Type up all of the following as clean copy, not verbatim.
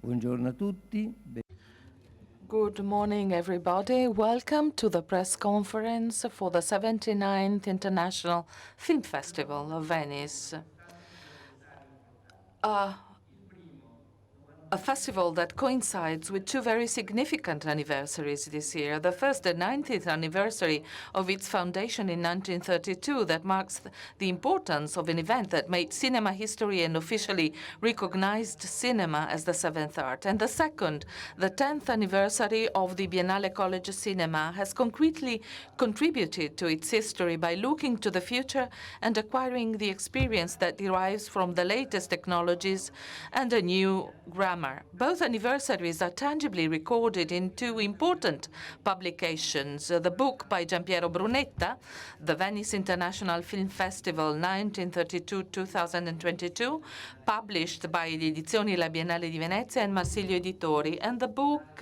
Buongiorno a tutti. Good morning, everybody. Welcome to the press conference for the 79th International Film Festival of Venice. A festival that coincides with two very significant anniversaries this year. The first, the 90th anniversary of its foundation in 1932, that marks the importance of an event that made cinema history and officially recognized cinema as the seventh art. And the second, the 10th anniversary of the Biennale College Cinema, has concretely contributed to its history by looking to the future and acquiring the experience that derives from the latest technologies and a new grammar. Both anniversaries are tangibly recorded in two important publications. The book by Giampiero Brunetta, The Venice International Film Festival 1932-2022, published by the Edizioni La Biennale di Venezia and Marsilio Editori, and the book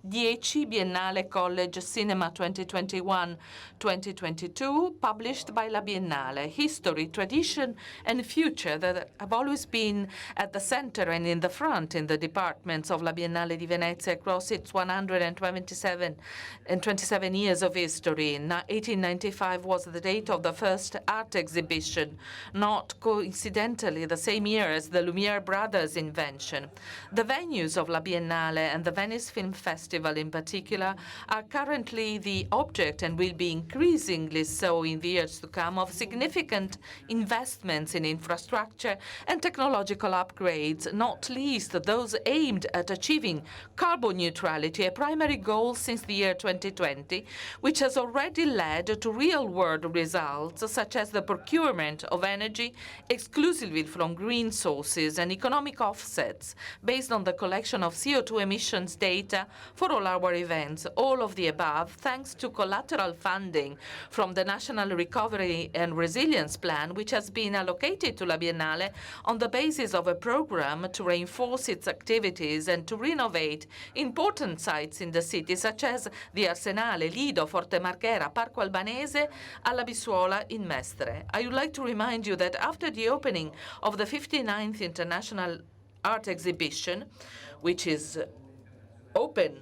10 Biennale College Cinema 2021-2022, published by La Biennale. History, tradition, and future that have always been at the center and in the front in the departments of La Biennale di Venezia across its 127 years of history. 1895 was the date of the first art exhibition, not coincidentally the same year as the Lumiere brothers' invention. The venues of La Biennale and the Venice Film Festival in particular are currently the object, and will be increasingly so in the years to come, of significant investments in infrastructure and technological upgrades, not least those aimed at achieving carbon neutrality, a primary goal since the year 2020, which has already led to real-world results, such as the procurement of energy exclusively from green sources and economic offsets based on the collection of CO2 emissions data for all our events. All of the above thanks to collateral funding from the National Recovery and Resilience Plan, which has been allocated to La Biennale on the basis of a program to reinforce its activities and to renovate important sites in the city, such as the Arsenale, Lido, Forte Marghera, Parco Albanese, Alla Bissuola in Mestre. I would like to remind you that after the opening of the 59th International Art Exhibition, which is open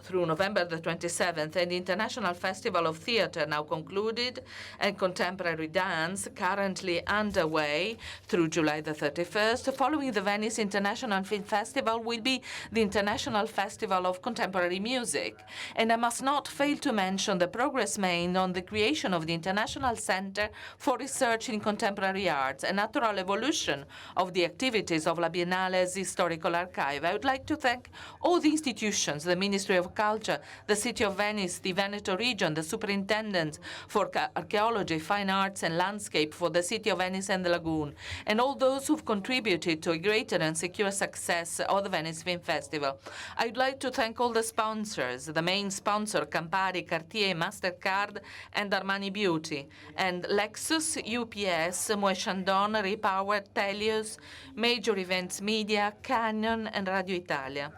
through November the 27th, and the International Festival of Theatre now concluded, and Contemporary Dance currently underway through July the 31st. Following the Venice International Film Festival will be the International Festival of Contemporary Music. And I must not fail to mention the progress made on the creation of the International Center for Research in Contemporary Arts, a natural evolution of the activities of La Biennale's historical archive. I would like to thank all the institutions, the Ministry of Culture, the City of Venice, the Veneto region, the Superintendent for Archaeology, Fine Arts and Landscape for the City of Venice and the Lagoon, and all those who've contributed to a greater and secure success of the Venice Film Festival. I would like to thank all the sponsors, the main sponsor, Campari, Cartier, MasterCard, and Armani Beauty, and Lexus, UPS, Moët Chandon, Repower, Telios, Major Events Media, Canon, and Radio Italia.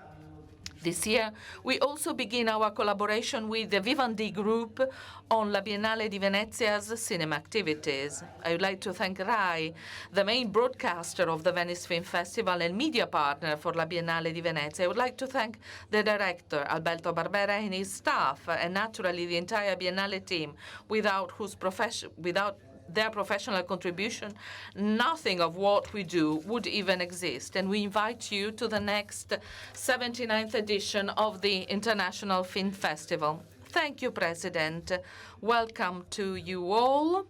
This year, we also begin our collaboration with the Vivendi Group on La Biennale di Venezia's cinema activities. I would like to thank RAI, the main broadcaster of the Venice Film Festival and media partner for La Biennale di Venezia. I would like to thank the director, Alberto Barbera, and his staff, and naturally the entire Biennale team, without their professional contribution, nothing of what we do would even exist. And we invite you to the next 79th edition of the International Film Festival. Thank you, President. Welcome to you all.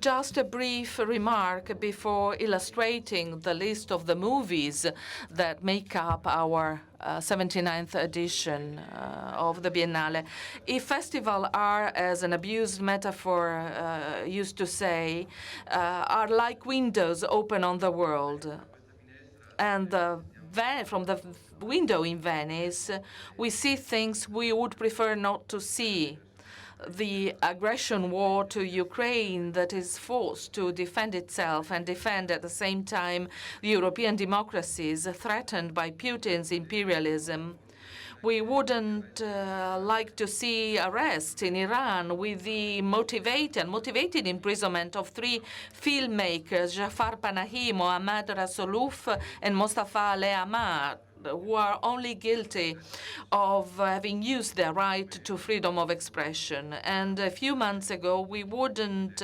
Just a brief remark before illustrating the list of the movies that make up our 79th edition of the Biennale. If festivals are, as an abused metaphor used to say, are like windows open on the world, and from the window in Venice, we see things we would prefer not to see. The aggression war to Ukraine that is forced to defend itself and defend at the same time European democracies threatened by Putin's imperialism. We wouldn't like to see arrest in Iran with the motivated imprisonment of 3 filmmakers, Jafar Panahi, Mohammad Rasoulouf, and Mostafa Ali Ahmad, who are only guilty of having used their right to freedom of expression. And a few months ago, we wouldn't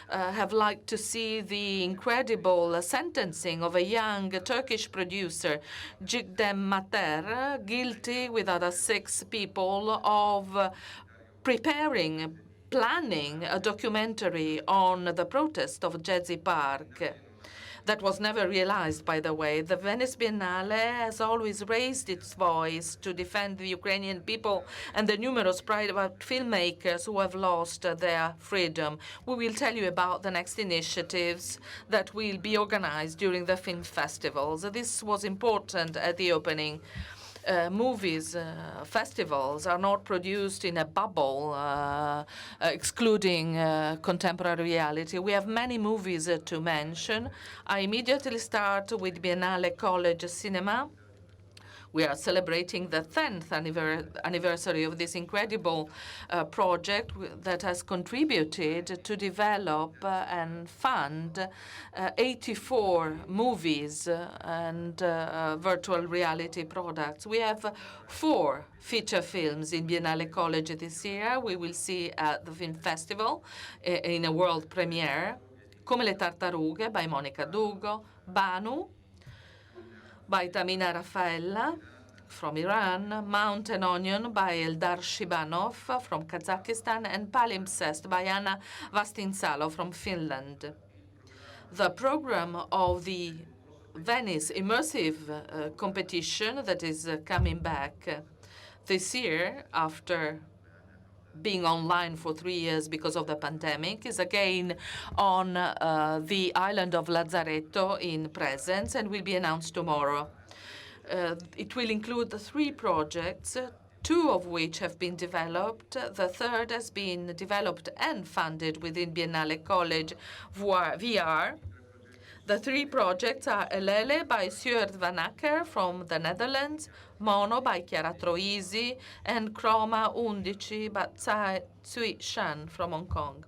have liked to see the incredible sentencing of a young Turkish producer, Jigdem Mater, guilty with other 6 people of planning a documentary on the protest of Gezi Park. That was never realized, by the way. The Venice Biennale has always raised its voice to defend the Ukrainian people and the numerous private filmmakers who have lost their freedom. We will tell you about the next initiatives that will be organized during the film festivals. This was important at the opening. Festivals are not produced in a bubble, excluding contemporary reality. We have many movies to mention. I immediately start with Biennale College Cinema. We are celebrating the 10th anniversary of this incredible project that has contributed to develop and fund 84 movies and virtual reality products. We have 4 feature films in Biennale College this year. We will see at the film festival in a world premiere. Come le tartarughe by Monica Dugo, Banu by Tamina Raffaella from Iran, Mountain Onion by Eldar Shibanov from Kazakhstan, and Palimpsest by Anna Vastinsalo from Finland. The program of the Venice immersive competition that is coming back this year after being online for 3 years because of the pandemic is again on the island of Lazzaretto in Presence and will be announced tomorrow. It will include 3 projects, 2 of which have been developed. The third has been developed and funded within Biennale College VR. The 3 projects are Elele by Stuart Van Acker from the Netherlands, Mono by Chiara Troisi, and Chroma Undici by Tsai Tsui Shan from Hong Kong.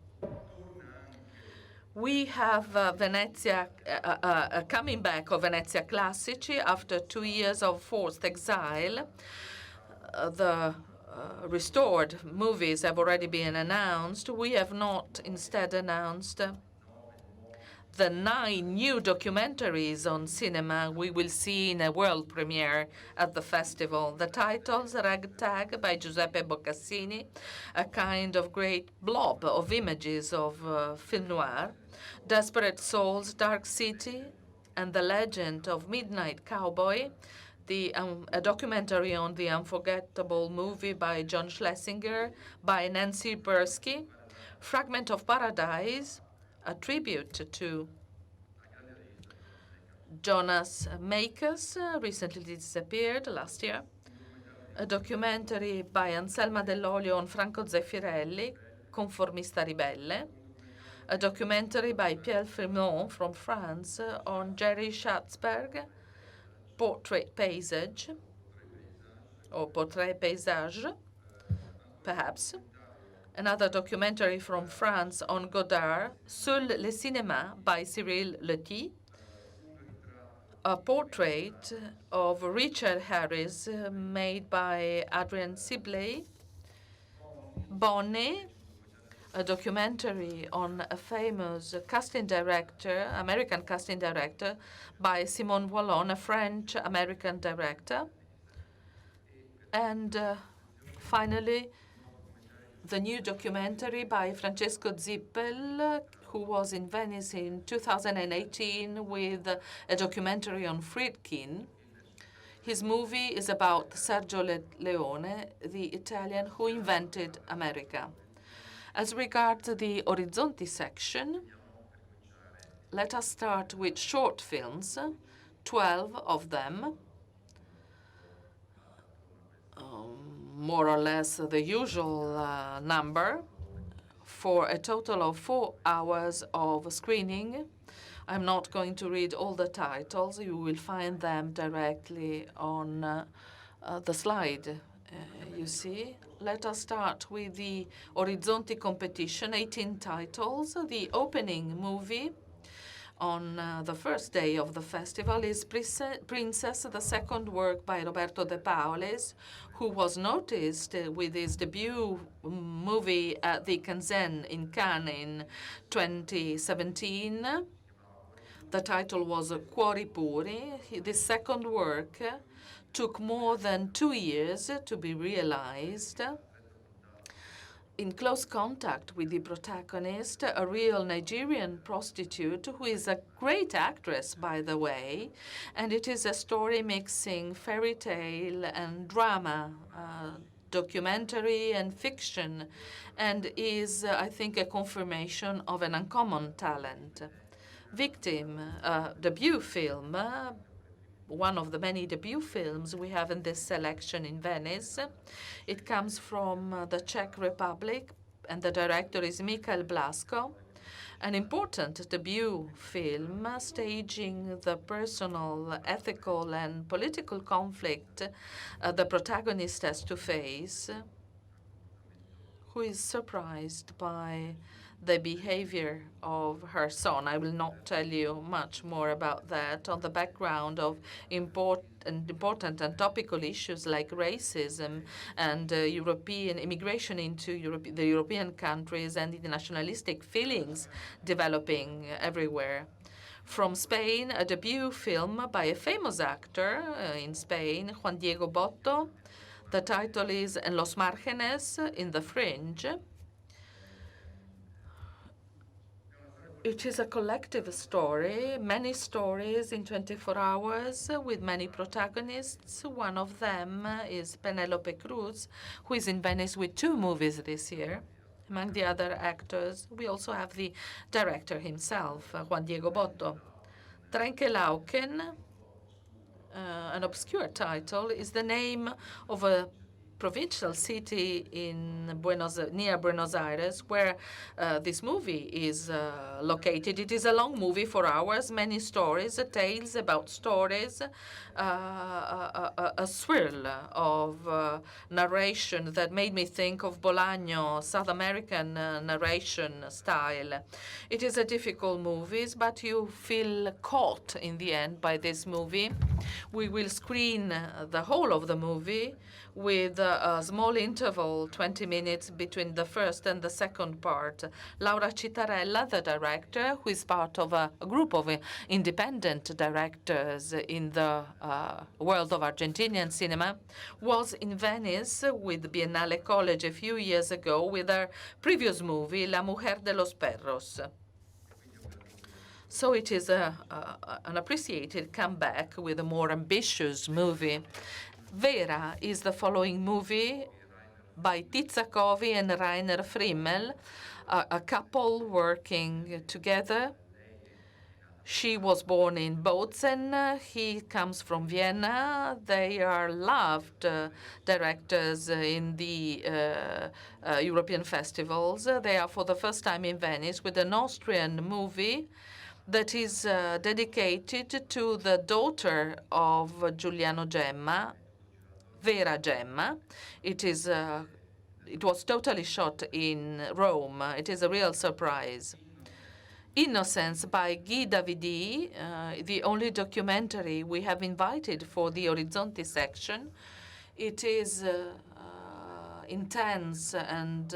We have Venezia, coming back of Venezia Classici after 2 years of forced exile. The restored movies have already been announced. We have not instead announced the 9 new documentaries on cinema we will see in a world premiere at the festival. The titles, Ragtag by Giuseppe Boccassini, a kind of great blob of images of film noir, Desperate Souls, Dark City, and The Legend of Midnight Cowboy, a documentary on the unforgettable movie by John Schlesinger, by Nancy Bursky, Fragment of Paradise, a tribute to Jonas Makers, recently disappeared last year, a documentary by Anselma Dell'Olio on Franco Zeffirelli, Conformista Ribelle, a documentary by Pierre Fremont from France on Jerry Schatzberg, Portrait Paysage, or Portrait Paysage, perhaps. Another documentary from France on Godard, Seul le cinéma by Cyril Lety, a portrait of Richard Harris made by Adrian Sibley, Bonnet, a documentary on a famous casting director, American casting director, by Simone Wallon, a French-American director, and finally, the new documentary by Francesco Zippel, who was in Venice in 2018 with a documentary on Friedkin. His movie is about Sergio Leone, the Italian who invented America. As regards the Horizonte section, let us start with short films, 12 of them, more or less the usual number, for a total of 4 hours of screening. I'm not going to read all the titles. You will find them directly on the slide you see. Let us start with the Horizonte competition, 18 titles. The opening movie on the first day of the festival is Princess, the second work by Roberto de Paules, who was noticed with his debut movie at the Guzzone in Cannes in 2017. The title was Cuori Puri. This second work took more than 2 years to be realized. In close contact with the protagonist, a real Nigerian prostitute who is a great actress, by the way, and it is a story mixing fairy tale and drama, documentary and fiction, and is, I think, a confirmation of an uncommon talent. Victim, debut film, one of the many debut films we have in this selection in Venice. It comes from the Czech Republic, and the director is Michael Blasko. An important debut film staging the personal, ethical, and political conflict the protagonist has to face, who is surprised by the behavior of her son. I will not tell you much more about that on the background of important and topical issues like racism and European immigration into the European countries and the nationalistic feelings developing everywhere. From Spain, a debut film by a famous actor in Spain, Juan Diego Botto. The title is En los márgenes, in the fringe. It is a collective story, many stories in 24 hours with many protagonists. One of them is Penelope Cruz, who is in Venice with 2 movies this year. Among the other actors, we also have the director himself, Juan Diego Botto. Trenkelauken, an obscure title, is the name of a provincial city in near Buenos Aires, where this movie is located. It is a long movie, 4 hours, many stories, tales about stories, a swirl of narration that made me think of Bolaño, South American narration style. It is a difficult movie, but you feel caught in the end by this movie. We will screen the whole of the movie with a small interval, 20 minutes, between the first and the second part. Laura Citarella, the director, who is part of a group of independent directors in the world of Argentinian cinema, was in Venice with Biennale College a few years ago with her previous movie, La Mujer de los Perros. So it is an appreciated comeback with a more ambitious movie. Vera is the following movie by Tizza Covi and Rainer Frimmel, a couple working together. She was born in Bozen. He comes from Vienna. They are loved directors in the European festivals. They are for the first time in Venice with an Austrian movie that is dedicated to the daughter of Giuliano Gemma, Vera Gemma. It was totally shot in Rome. It is a real surprise. Innocence by Guy Davidi, the only documentary we have invited for the Horizonte section. It is intense and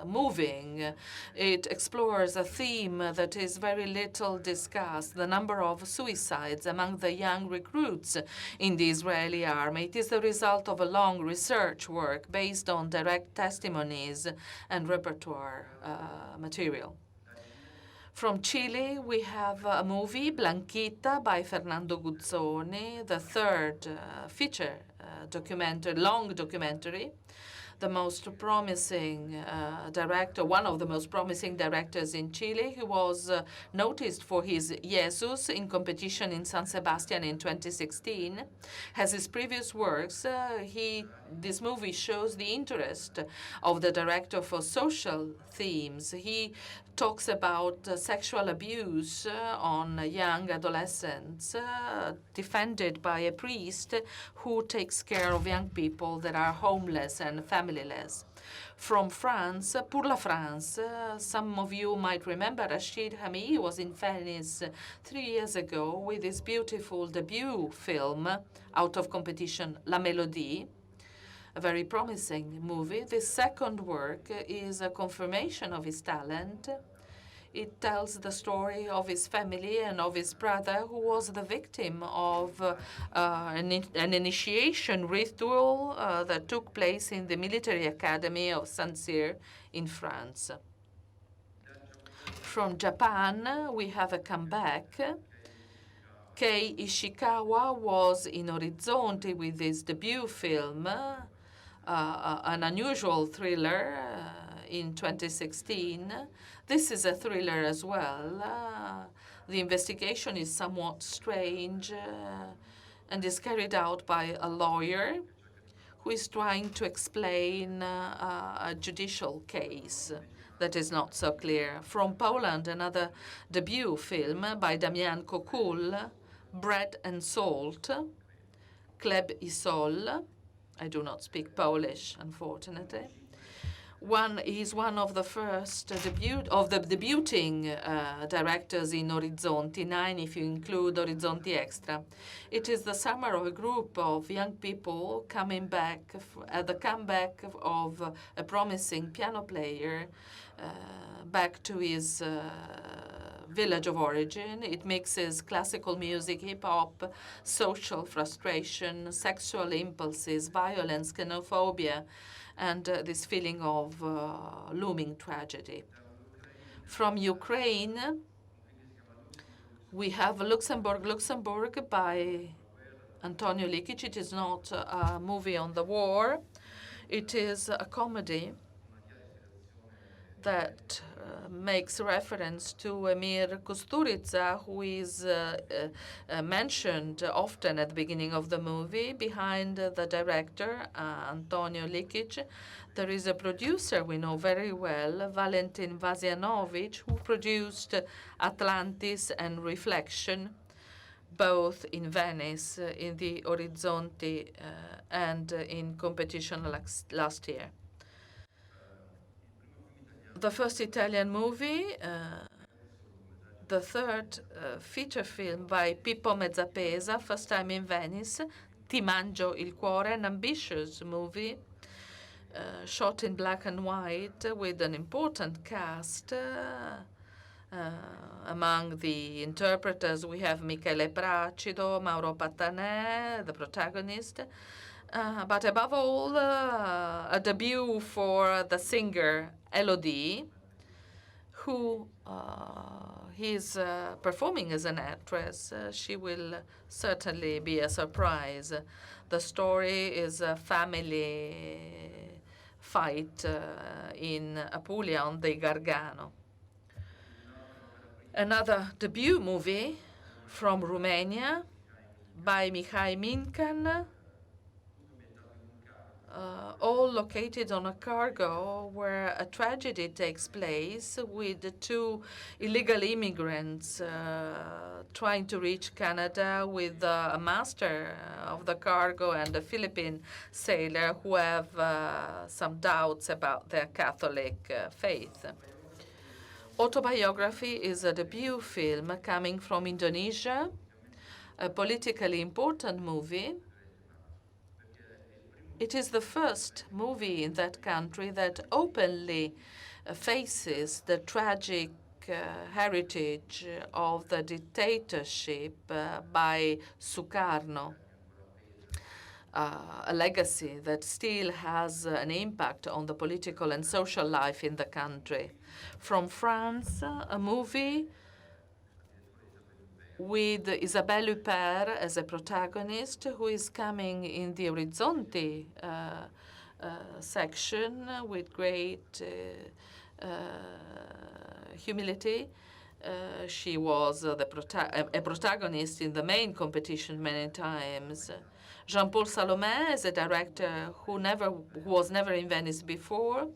moving. It explores a theme that is very little discussed, the number of suicides among the young recruits in the Israeli army. It is the result of a long research work based on direct testimonies and repertoire material. From Chile, we have a movie, Blankita, by Fernando Guzzone, the third feature documentary, long documentary. the most promising director, one of the most promising directors in Chile. He was noticed for his Jesus in competition in San Sebastian in 2016. As his previous works, this movie shows the interest of the director for social themes. He talks about sexual abuse on young adolescents, defended by a priest who takes care of young people that are homeless and familyless. From France, Pour la France, some of you might remember Rachid Hami was in Venice 3 years ago with his beautiful debut film, out of competition, La Mélodie, a very promising movie. This second work is a confirmation of his talent. It tells the story of his family and of his brother, who was the victim of an initiation ritual that took place in the military academy of Saint-Cyr in France. From Japan, we have a comeback. Kei Ishikawa was in Horizonte with his debut film, an unusual thriller in 2016. This is a thriller as well. The investigation is somewhat strange and is carried out by a lawyer who is trying to explain a judicial case that is not so clear. From Poland, another debut film by Damian Kokul, Bread and Salt, Chleb I Sol. I do not speak Polish, unfortunately. He's one of the first debuting directors in Horizonte, 9 if you include Horizonte Extra. It is the summer of a group of young people coming back at the comeback of a promising piano player back to his village of origin. It mixes classical music, hip-hop, social frustration, sexual impulses, violence, xenophobia, and this feeling of looming tragedy. From Ukraine, we have Luxembourg by Antonio Likic. It is not a movie on the war. It is a comedy that makes reference to Emir Kusturica, who is mentioned often at the beginning of the movie. Behind the director, Antonio Likic, there is a producer we know very well, Valentin Vazianovic, who produced Atlantis and Reflection, both in Venice, in the Horizonte, and in competition last year. The first Italian movie, the third feature film by Pippo Mezzapesa, first time in Venice, Ti mangio il cuore, an ambitious movie shot in black and white with an important cast. Among the interpreters, we have Michele Placido, Mauro Pattanè, the protagonist. But above all, a debut for the singer Elodie, who is performing as an actress. She will certainly be a surprise. The story is a family fight in Apulia on the Gargano. Another debut movie from Romania by Mihai Mincan, all located on a cargo where a tragedy takes place with two illegal immigrants trying to reach Canada with a master of the cargo and a Philippine sailor who have some doubts about their Catholic faith. Autobiography is a debut film coming from Indonesia, a politically important movie. It is the first movie in that country that openly faces the tragic heritage of the dictatorship by Sukarno, a legacy that still has an impact on the political and social life in the country. From France, a movie with Isabelle Huppert as a protagonist, who is coming in the Horizonte section with great humility. She was a protagonist in the main competition many times. Jean-Paul Salomé is a director who was never in Venice before.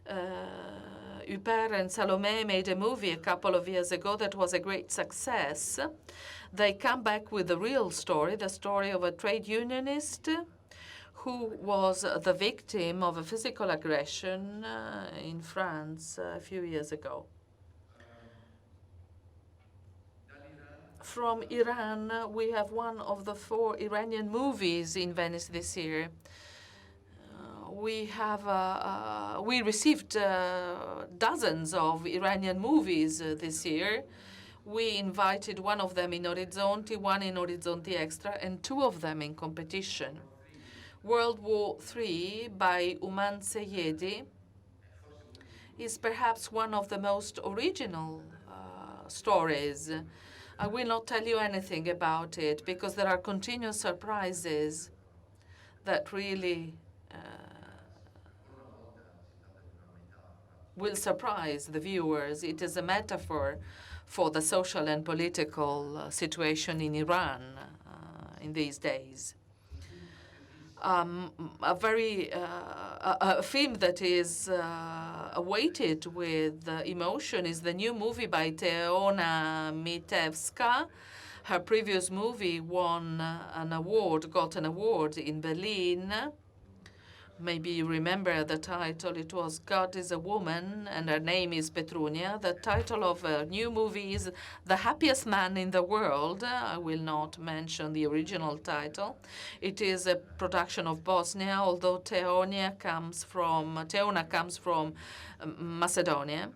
Huppert and Salomé made a movie a couple of years ago that was a great success. They come back with the real story, the story of a trade unionist who was the victim of a physical aggression in France a few years ago. From Iran, we have one of the 4 Iranian movies in Venice this year. We received dozens of Iranian movies this year. We invited one of them in Horizonte, one in Horizonte Extra, and 2 of them in competition. World War III by Uman Sejedi is perhaps one of the most original stories. I will not tell you anything about it because there are continuous surprises that really will surprise the viewers. It is a metaphor for the social and political situation in Iran in these days. A film that is awaited with emotion is the new movie by Teona Mitevska. Her previous movie got an award in Berlin. Maybe you remember the title. It was God is a Woman, and her name is Petrunia. The title of her new movie is The Happiest Man in the World. I will not mention the original title. It is a production of Bosnia, although Teona comes from Macedonia.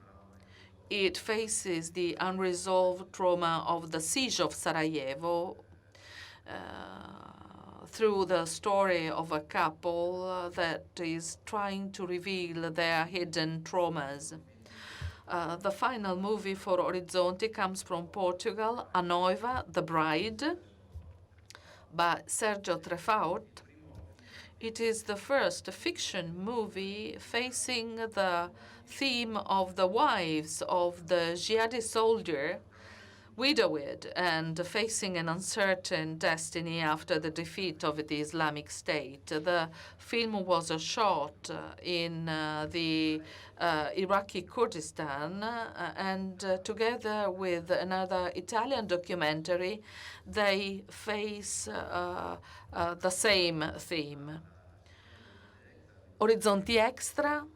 It faces the unresolved trauma of the siege of Sarajevo, through the story of a couple that is trying to reveal their hidden traumas. The final movie for Horizonte comes from Portugal, A Noiva, The Bride, by Sergio Trefaut. It is the first fiction movie facing the theme of the wives of the Sejedi soldier, widowed and facing an uncertain destiny after the defeat of the Islamic State. The film was shot in the Iraqi Kurdistan, and together with another Italian documentary, they face the same theme. Horizonte Extra,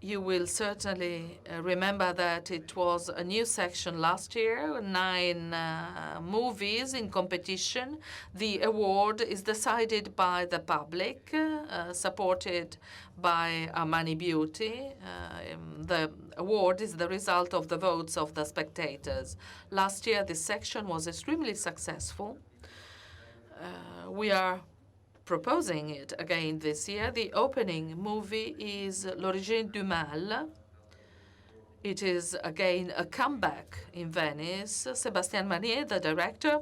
you will certainly remember that it was a new section last year, 9 movies in competition. The award is decided by the public, supported by Armani Beauty. The award is the result of the votes of the spectators. Last year, this section was extremely successful. We are proposing it again this year. The opening movie is L'origine du mal. It is again a comeback in Venice. Sébastien Marnier, the director,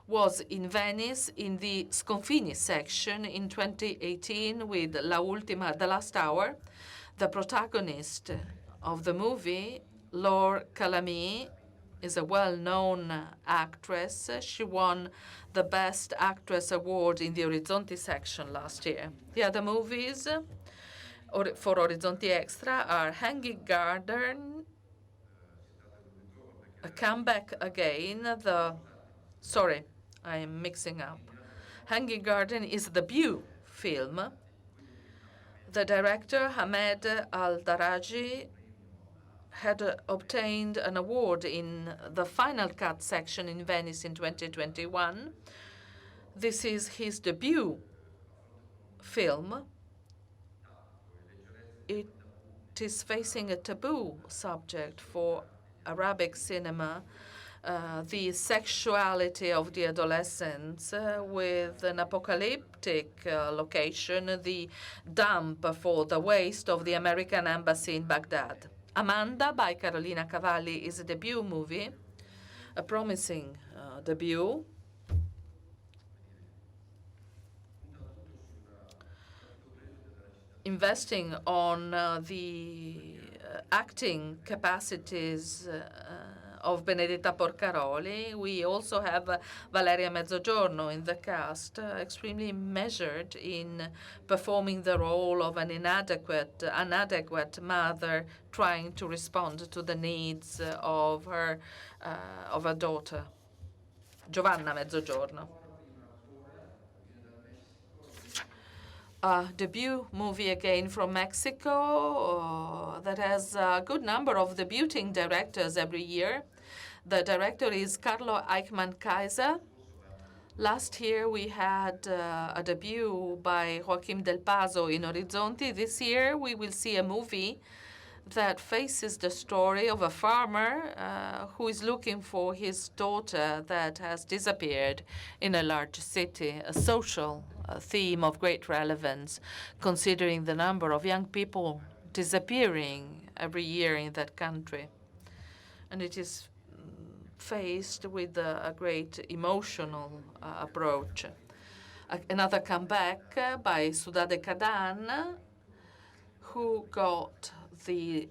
was in Venice in the Sconfini section in 2018 with La Ultima, The Last Hour. The protagonist of the movie, Laure Calamy, is a well-known actress. She won the Best Actress Award in the Horizonte section last year. The other movies for Horizonte Extra are Hanging Garden, a comeback again. Sorry, I am mixing up. Hanging Garden is the debut film. The director, Hamed Al-Daraji, had obtained an award in the final cut section in Venice in 2021. This is his debut film. It is facing a taboo subject for Arabic cinema, the sexuality of the adolescents, with an apocalyptic location, the dump for the waste of the American embassy in Baghdad. Amanda by Carolina Cavalli is a debut movie, a promising debut. investing on the acting capacities of Benedetta Porcaroli. We also have Valeria Mezzogiorno in the cast, extremely measured in performing the role of an inadequate mother trying to respond to the needs of her daughter, Giovanna Mezzogiorno. A debut movie again from Mexico that has a good number of debuting directors every year. The director is Carlo Eichmann Kaiser. Last year we had a debut by Joaquim Del Paso in Horizonte. This year we will see a movie that faces the story of a farmer who is looking for his daughter that has disappeared in a large city, a social theme of great relevance, considering the number of young people disappearing every year in that country. And it is faced with a great emotional approach. Another comeback by Ciudad Cadan, who got the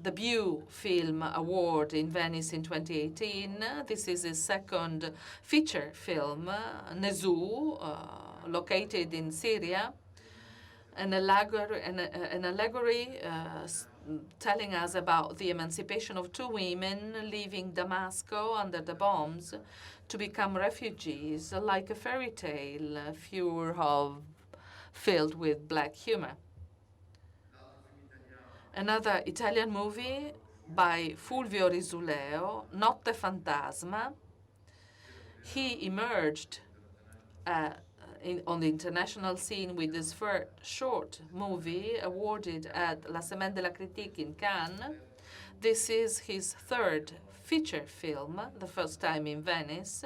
debut film award in Venice in 2018. This is his second feature film, Nezu, located in Syria, an allegory telling us about the emancipation of two women leaving Damascus under the bombs to become refugees, like a fairy tale filled with black humor. Another Italian movie by Fulvio Risuleo, Notte Fantasma. He emerged on the international scene with his first short movie awarded at La Semaine de la Critique in Cannes. This is his third feature film, the first time in Venice.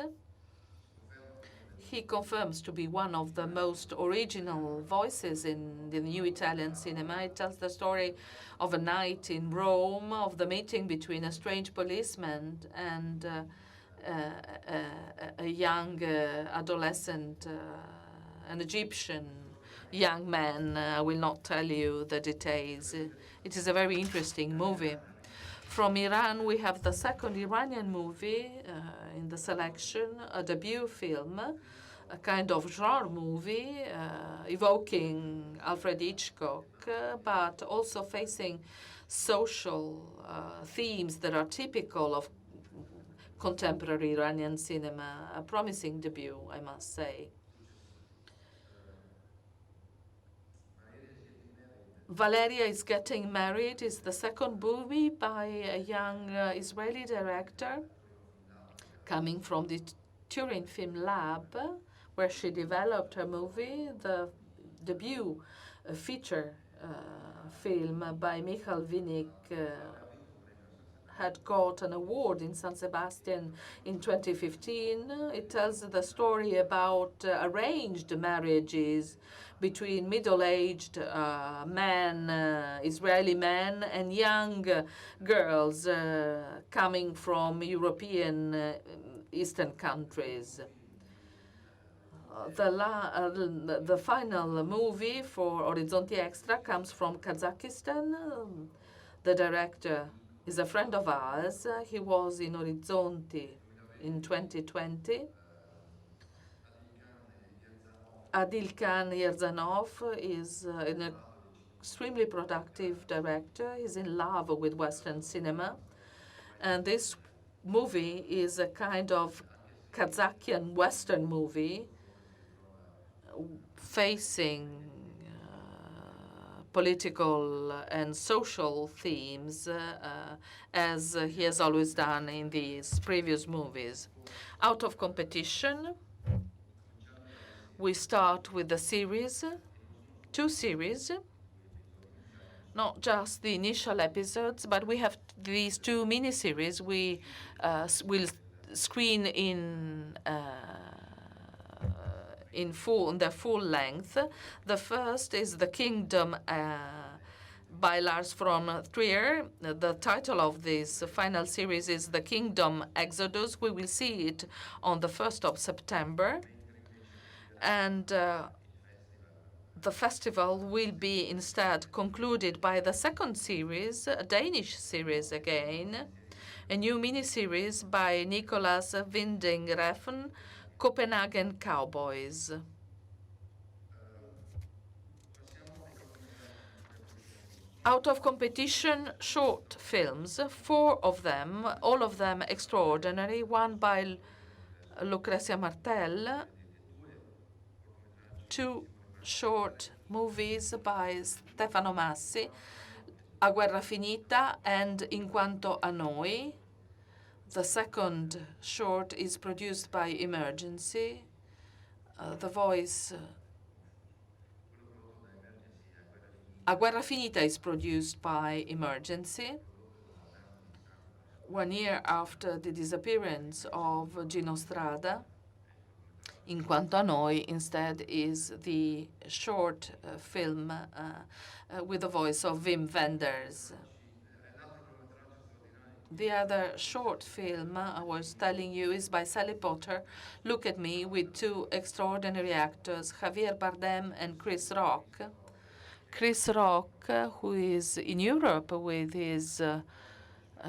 He confirms to be one of the most original voices in the new Italian cinema. It tells the story of a night in Rome, of the meeting between a strange policeman and a young adolescent, an Egyptian young man. I will not tell you the details. It is a very interesting movie. From Iran, we have the second Iranian movie in the selection, a debut film, a kind of genre movie evoking Alfred Hitchcock, but also facing social themes that are typical of contemporary Iranian cinema. A promising debut, I must say. Valeria is Getting Married is the second movie by a young Israeli director coming from the Turin Film Lab, where she developed her movie. The debut feature film by Michal Vinik had got an award in San Sebastian in 2015. It tells the story about arranged marriages between middle-aged Israeli men, and young girls coming from European Eastern countries. The final movie for Horizonte Extra comes from Kazakhstan. The director is a friend of ours. He was in Horizonte in 2020. Adil Khan Yerzanov is an extremely productive director. He's in love with Western cinema. And this movie is a kind of Kazakhstan Western movie facing political and social themes as he has always done in these previous movies. Out of competition, we start with the series, two series, not just the initial episodes, but we have these two miniseries we will screen in their full length. The first is The Kingdom by Lars von Trier. The title of this final series is The Kingdom Exodus. We will see it on the 1st of September. And The festival will be instead concluded by the second series, a Danish series again, a new miniseries by Nicholas Winding Refn, Copenhagen Cowboys. Out of competition short films, 4 of them, all of them extraordinary, one by Lucrezia Martel, 2 short movies by Stefano Massi, A Guerra Finita and In Quanto a Noi. The second short is produced by Emergency. The voice A Guerra Finita is produced by Emergency. 1 year after the disappearance of Gino Strada. In Quanto a Noi, instead, is the short film with the voice of Wim Wenders. The other short film I was telling you is by Sally Potter, Look at Me, with 2 extraordinary actors, Javier Bardem and Chris Rock. Chris Rock, who is in Europe with his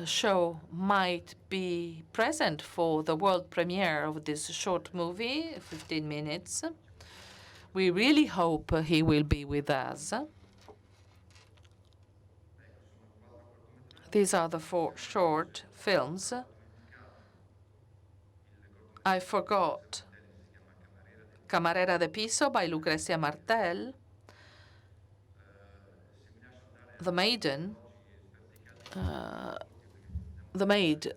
show, might be present for the world premiere of this short movie, 15 minutes. We really hope he will be with us. These are the 4 short films. I forgot Camarera de Piso by Lucrezia Martel, The Maiden, The Maid.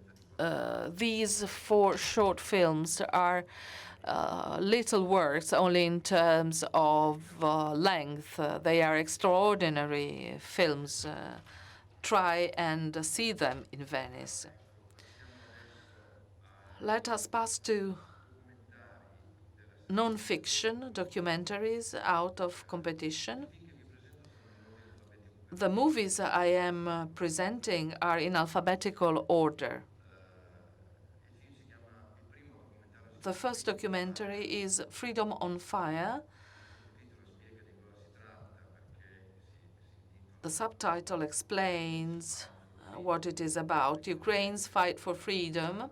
These 4 short films are little works only in terms of length. They are extraordinary films. Try and see them in Venice. Let us pass to non-fiction documentaries out of competition. The movies I am presenting are in alphabetical order. The first documentary is Freedom on Fire. The subtitle explains what it is about, Ukraine's fight for freedom.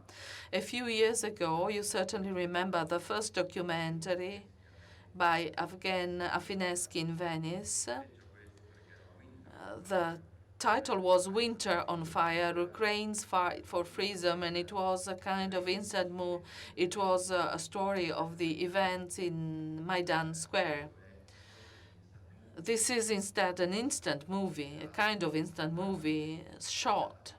A few years ago, you certainly remember the first documentary by Evgen Afinesky in Venice. The title was Winter on Fire, Ukraine's fight for freedom, and it was a kind of instant move. It was a story of the events in Maidan Square. This is instead an instant movie, a kind of instant movie shot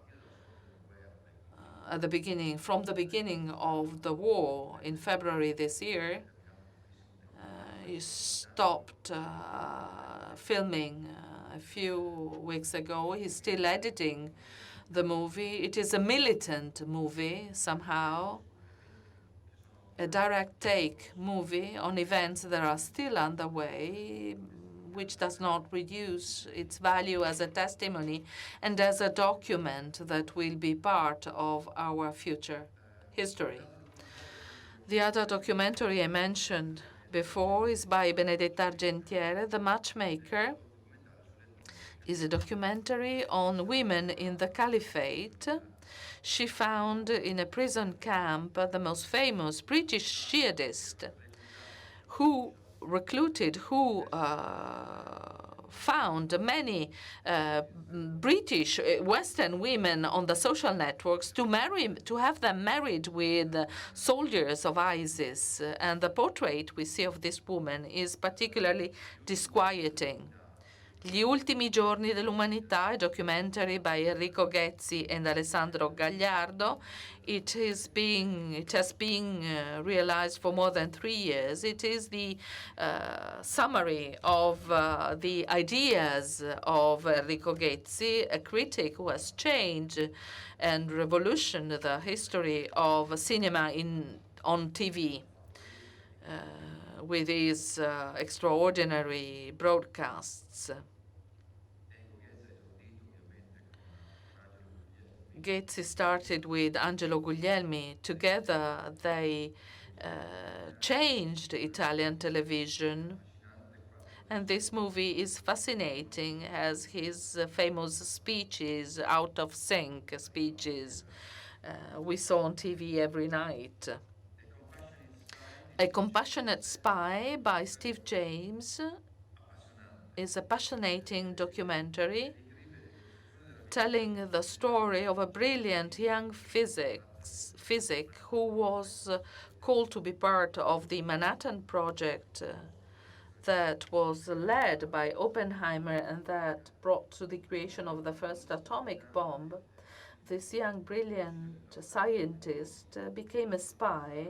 at the beginning, from the beginning of the war in February this year. He stopped filming a few weeks ago. He's still editing the movie. It is a militant movie, somehow, a direct take movie on events that are still underway, which does not reduce its value as a testimony and as a document that will be part of our future history. The other documentary I mentioned before is by Benedetta Argentiere, The Matchmaker. Is a documentary on women in the Caliphate. She found in a prison camp the most famous British jihadist who found many British Western women on the social networks to have them married with soldiers of ISIS. And the portrait we see of this woman is particularly disquieting. Gli ultimi giorni dell'umanità, a documentary by Enrico Ghezzi and Alessandro Gagliardo. It has been realized for more than 3 years. It is the summary of the ideas of Enrico Ghezzi, a critic who has changed and revolutioned the history of cinema on TV. With his extraordinary broadcasts. Ghezzi started with Angelo Guglielmi. Together, they changed Italian television. And this movie is fascinating as his famous speeches, out of sync speeches, we saw on TV every night. A Compassionate Spy by Steve James is a passionating documentary telling the story of a brilliant young physic who was called to be part of the Manhattan Project that was led by Oppenheimer and that brought to the creation of the first atomic bomb. This young, brilliant scientist became a spy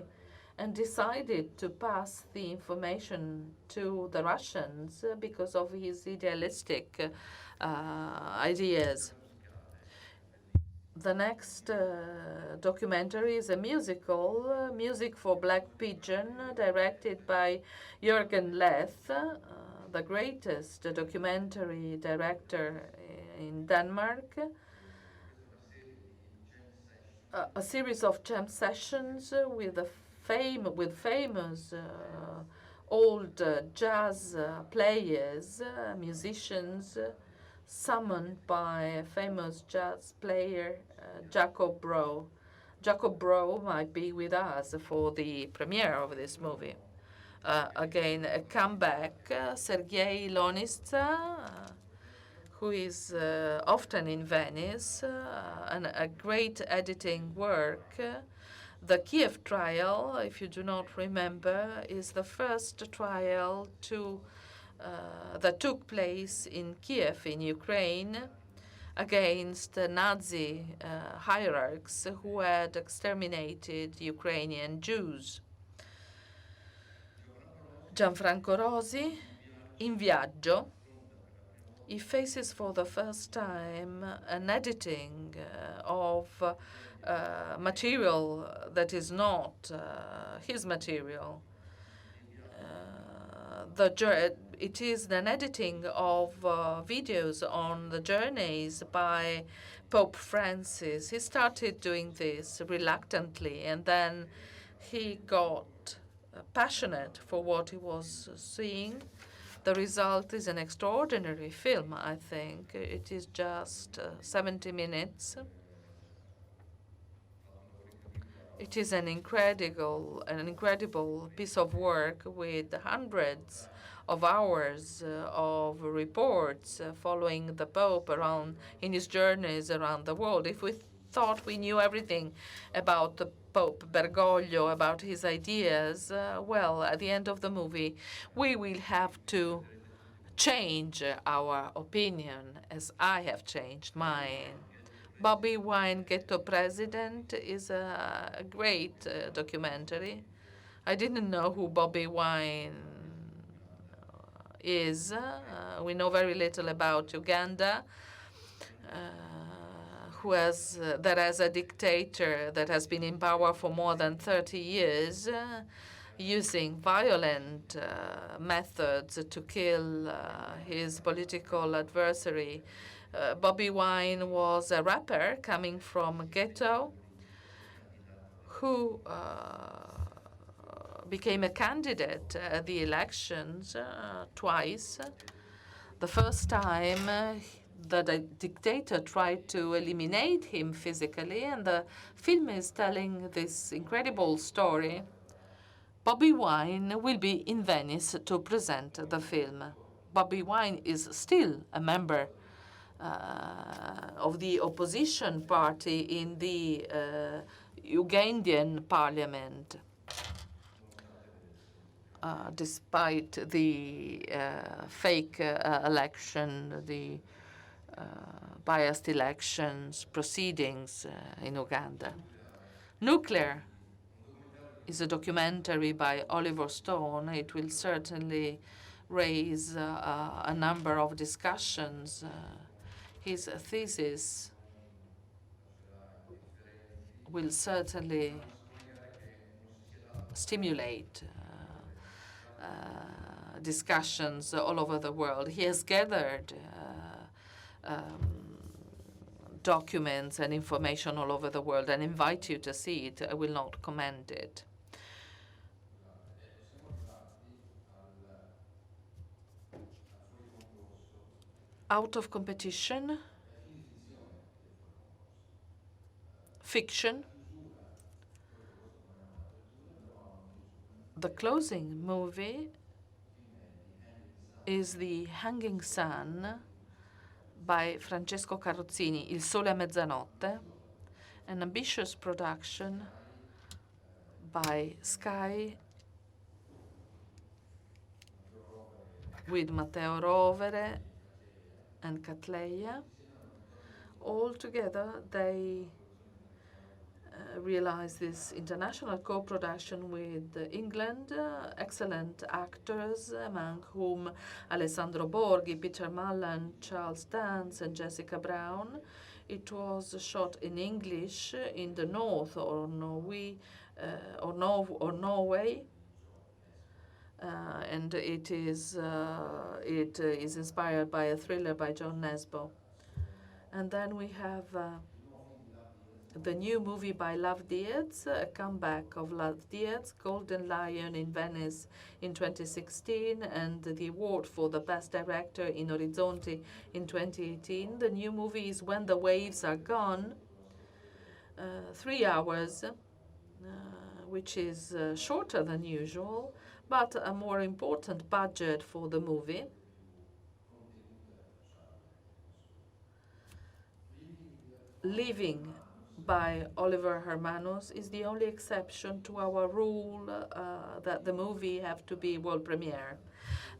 and decided to pass the information to the Russians because of his idealistic ideas. The next documentary is a musical, Music for Black Pigeon, directed by Jürgen Leth, the greatest documentary director in Denmark. A series of jam sessions with famous old jazz players, musicians, summoned by a famous jazz player, Jacob Bro. Jacob Bro might be with us for the premiere of this movie. Again, a comeback, Sergei Lonitsa, who is often in Venice, and a great editing work. The Kiev Trial, if you do not remember, is the first trial that took place in Kiev, in Ukraine, against Nazi hierarchs who had exterminated Ukrainian Jews. Gianfranco Rosi, In Viaggio, he faces for the first time an editing of material that is not his material. It is an editing of videos on the journeys by Pope Francis. He started doing this reluctantly, and then he got passionate for what he was seeing. The result is an extraordinary film, I think. It is just 70 minutes. It is an incredible piece of work with hundreds of hours of reports following the Pope around in his journeys around the world. If we thought we knew everything about the Pope Bergoglio, about his ideas, well, at the end of the movie, we will have to change our opinion, as I have changed mine. Bobby Wine, Ghetto President, is a great documentary. I didn't know who Bobby Wine is. We know very little about Uganda, that has a dictator that has been in power for more than 30 years, using violent methods to kill his political adversary. Bobby Wine was a rapper coming from a ghetto who became a candidate at the elections twice. The first time, the dictator tried to eliminate him physically, and the film is telling this incredible story. Bobby Wine will be in Venice to present the film. Bobby Wine is still a member of the opposition party in the Ugandan parliament, despite the fake election, the biased elections proceedings in Uganda. Nuclear is a documentary by Oliver Stone. It will certainly raise a number of discussions. His thesis will certainly stimulate discussions all over the world. He has gathered documents and information all over the world and invite you to see it. I will not comment it. Out of competition, fiction. The closing movie is The Hanging Sun by Francesco Carrozzini, Il Sole a Mezzanotte, an ambitious production by Sky with Matteo Rovere and Catleya. All together, they realized this international co-production with England, excellent actors, among whom Alessandro Borghi, Peter Mullan, Charles Dance, and Jessica Brown. It was shot in English in the north or Norway, and it is inspired by a thriller by John Nesbo. And then we have the new movie by Love Diaz, a comeback of Love Diaz, Golden Lion in Venice in 2016, and the award for the Best Director in Horizonte in 2018. The new movie is When the Waves Are Gone, 3 hours, which is shorter than usual, but a more important budget for the movie. Living by Oliver Hermanos is the only exception to our rule that the movie have to be world premiere.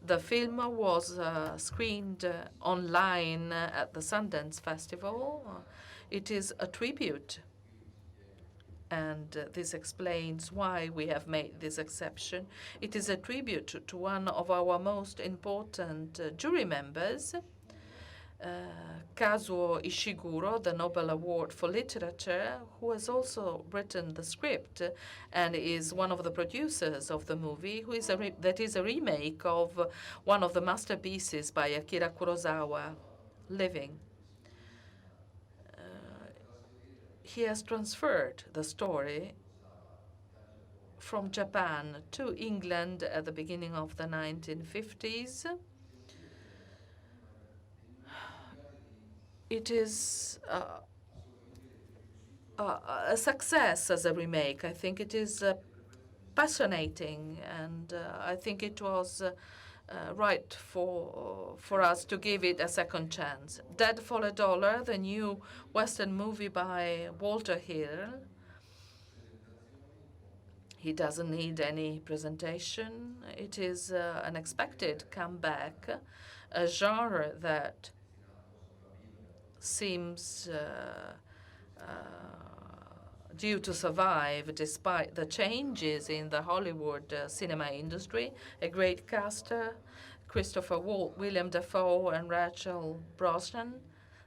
The film was screened online at the Sundance Festival. It is a tribute, and this explains why we have made this exception. It is a tribute to one of our most important jury members, Kazuo Ishiguro, the Nobel Award for Literature, who has also written the script and is one of the producers of the movie, that is a remake of one of the masterpieces by Akira Kurosawa, Living. He has transferred the story from Japan to England at the beginning of the 1950s. It is a success as a remake. I think it is fascinating, and I think it was right for us to give it a second chance. Dead for a Dollar, the new Western movie by Walter Hill. He doesn't need any presentation. It is an expected comeback, a genre that seems due to survive despite the changes in the Hollywood cinema industry. A great caster, Christopher Waltz, William Dafoe, and Rachel Brosnan.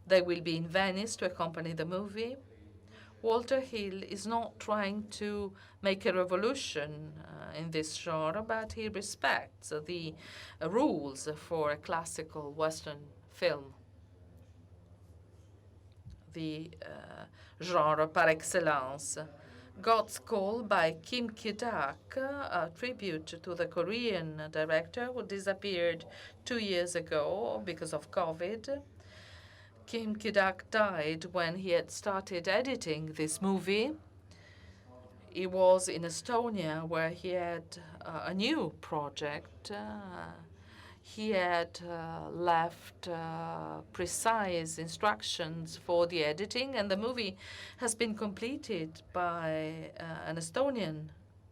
They will be in Venice to accompany the movie. Walter Hill is not trying to make a revolution in this genre, but he respects the rules for a classical Western film, the genre par excellence. God's Call by Kim Ki-duk, a tribute to the Korean director who disappeared 2 years ago because of COVID. Kim Ki-duk died when he had started editing this movie. He was in Estonia, where he had a new project. He had left precise instructions for the editing, and the movie has been completed by an Estonian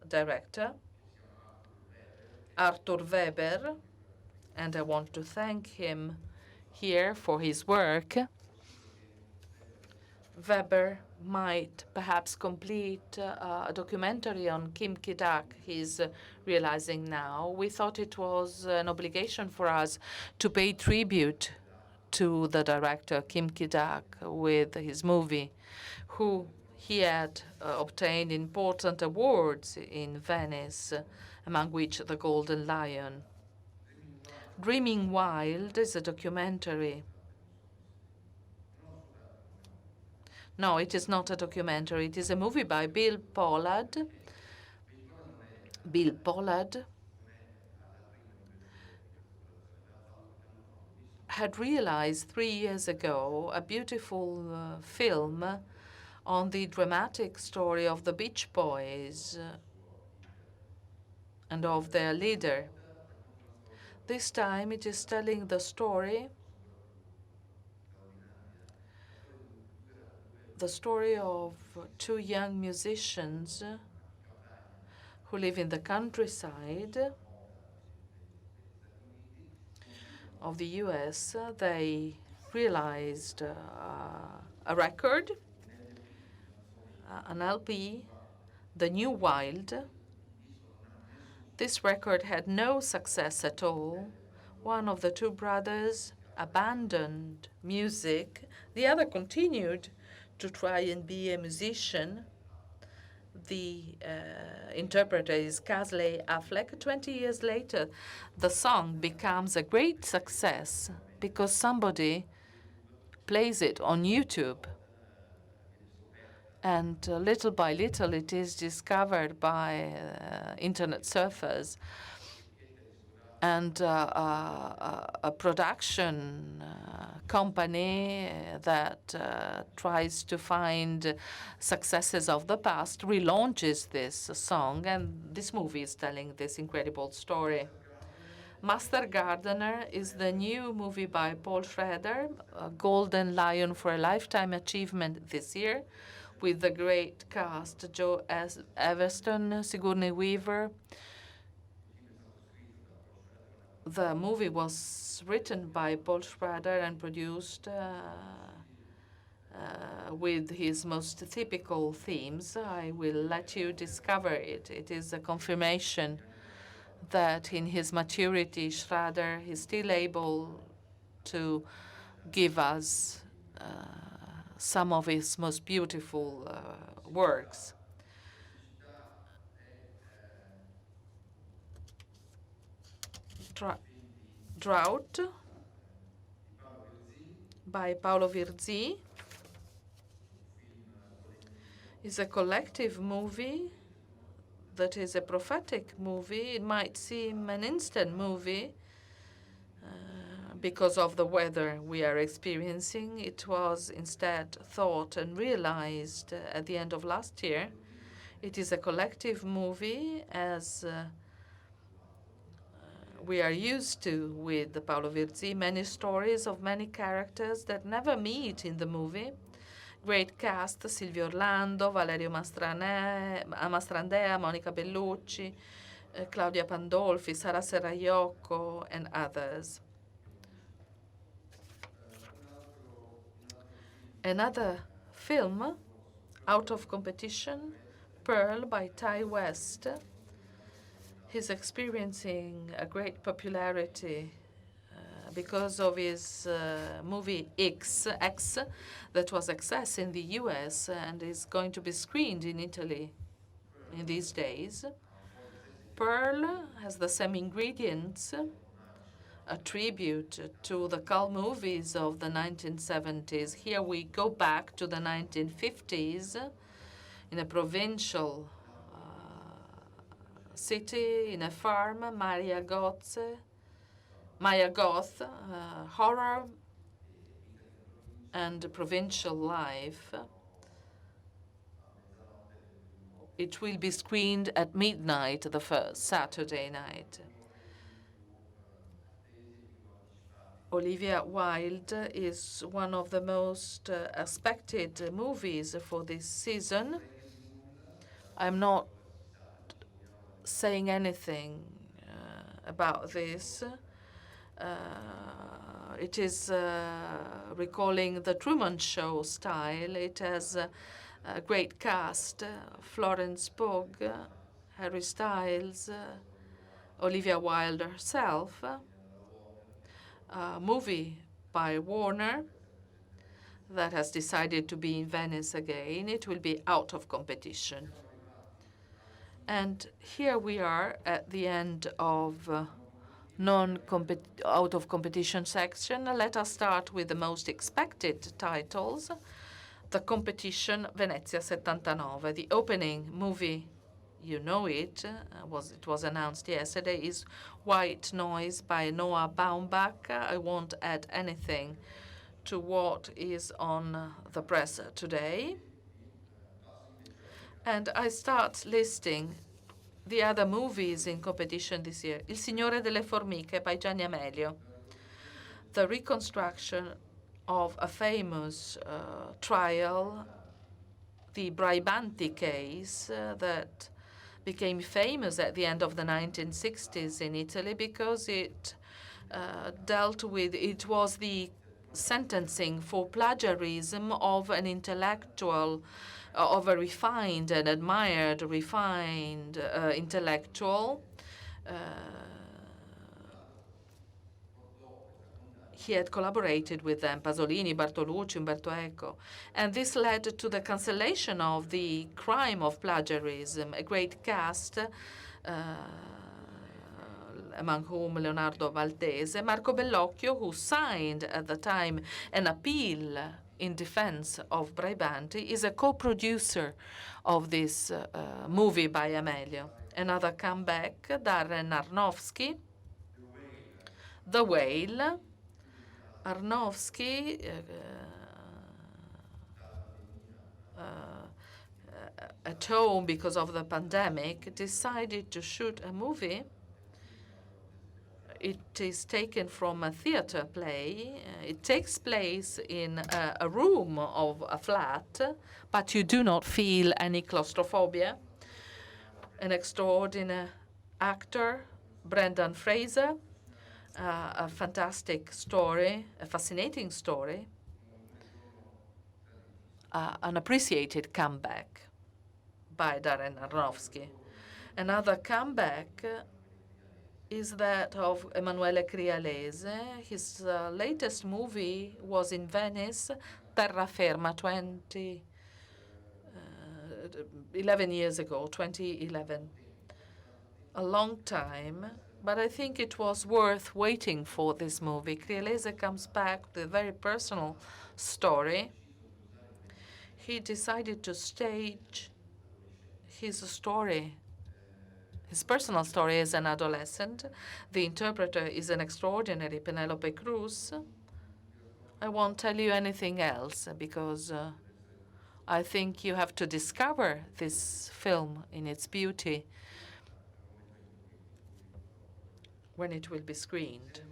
director, Artur Weber, and I want to thank him here for his work. Weber might perhaps complete a documentary on Kim Ki-duk he's realizing now. We thought it was an obligation for us to pay tribute to the director Kim Ki-duk with his movie, who he had obtained important awards in Venice, among which the Golden Lion. Dreaming Wild is a documentary. No, it is not a documentary. It is a movie by Bill Pollard. Bill Pollard had realized 3 years ago a beautiful film on the dramatic story of the Beach Boys and of their leader. This time it is telling the story of two young musicians who live in the countryside of the US. They realized a record, an LP, the new Wilde. This record had no success at all. One of the two brothers abandoned music. The other continued to try and be a musician. The interpreter is Casley Affleck. 20 years later, the song becomes a great success because somebody plays it on YouTube. And little by little, it is discovered by internet surfers. And a production company that tries to find successes of the past relaunches this song, and this movie is telling this incredible story. Master Gardener is the new movie by Paul Schrader, a Golden Lion for a Lifetime Achievement this year, with the great cast: Joe Everston, Sigourney Weaver. The movie was written by Paul Schrader and produced with his most typical themes. I will let you discover it. It is a confirmation that in his maturity, Schrader is still able to give us some of his most beautiful works. Drought by Paolo Virzì is a collective movie that is a prophetic movie. It might seem an instant movie because of the weather we are experiencing. It was instead thought and realized at the end of last year. It is a collective movie as we are used to with Paolo Virzì, many stories of many characters that never meet in the movie. Great cast: Silvio Orlando, Valerio Mastrandea, Monica Bellucci, Claudia Pandolfi, Sara Serraiocco, and others. Another film, out of competition, Pearl by Ty West. He's experiencing a great popularity because of his movie X, that was a success in the US and is going to be screened in Italy in these days. Pearl has the same ingredients, a tribute to the cult movies of the 1970s. Here we go back to the 1950s in a provincial city, in a farm, Maya Goth, horror and provincial life. It will be screened at midnight the first Saturday night. Olivia Wilde is one of the most expected movies for this season. I'm not saying anything about this. It is recalling the Truman Show style. It has a great cast: Florence Pugh, Harry Styles, Olivia Wilde herself. A movie by Warner that has decided to be in Venice again. It will be out of competition. And here we are at the end of out of competition section. Let us start with the most expected titles. The competition, Venezia 79, the opening movie you know it, it was announced yesterday, is White Noise by Noah Baumbach. I won't add anything to what is on the press today. And I start listing the other movies in competition this year. Il Signore delle Formiche by Gianni Amelio. The reconstruction of a famous trial, the Braibanti case, that became famous at the end of the 1960s in Italy because it it was the sentencing for plagiarism of an intellectual, of a refined and admired refined intellectual. He had collaborated with them, Pasolini, Bartolucci, Umberto Eco. And this led to the cancellation of the crime of plagiarism. A great cast, among whom Leonardo Valdese, Marco Bellocchio, who signed at the time an appeal in defense of Braibanti, is a co-producer of this movie by Amelio. Another comeback, Darren Aronofsky, The Whale. Aronofsky, at home because of the pandemic, decided to shoot a movie. It is taken from a theater play. It takes place in a room of a flat, but you do not feel any claustrophobia. An extraordinary actor, Brendan Fraser, a fantastic story, a fascinating story, an appreciated comeback by Darren Aronofsky. Another comeback is that of Emanuele Crialese. His latest movie was in Venice, Terraferma, 11 years ago, 2011. A long time, but I think it was worth waiting for this movie. Crialese comes back with a very personal story. He decided to stage his story, his personal story as an adolescent. The interpreter is an extraordinary Penelope Cruz. I won't tell you anything else because I think you have to discover this film in its beauty when it will be screened.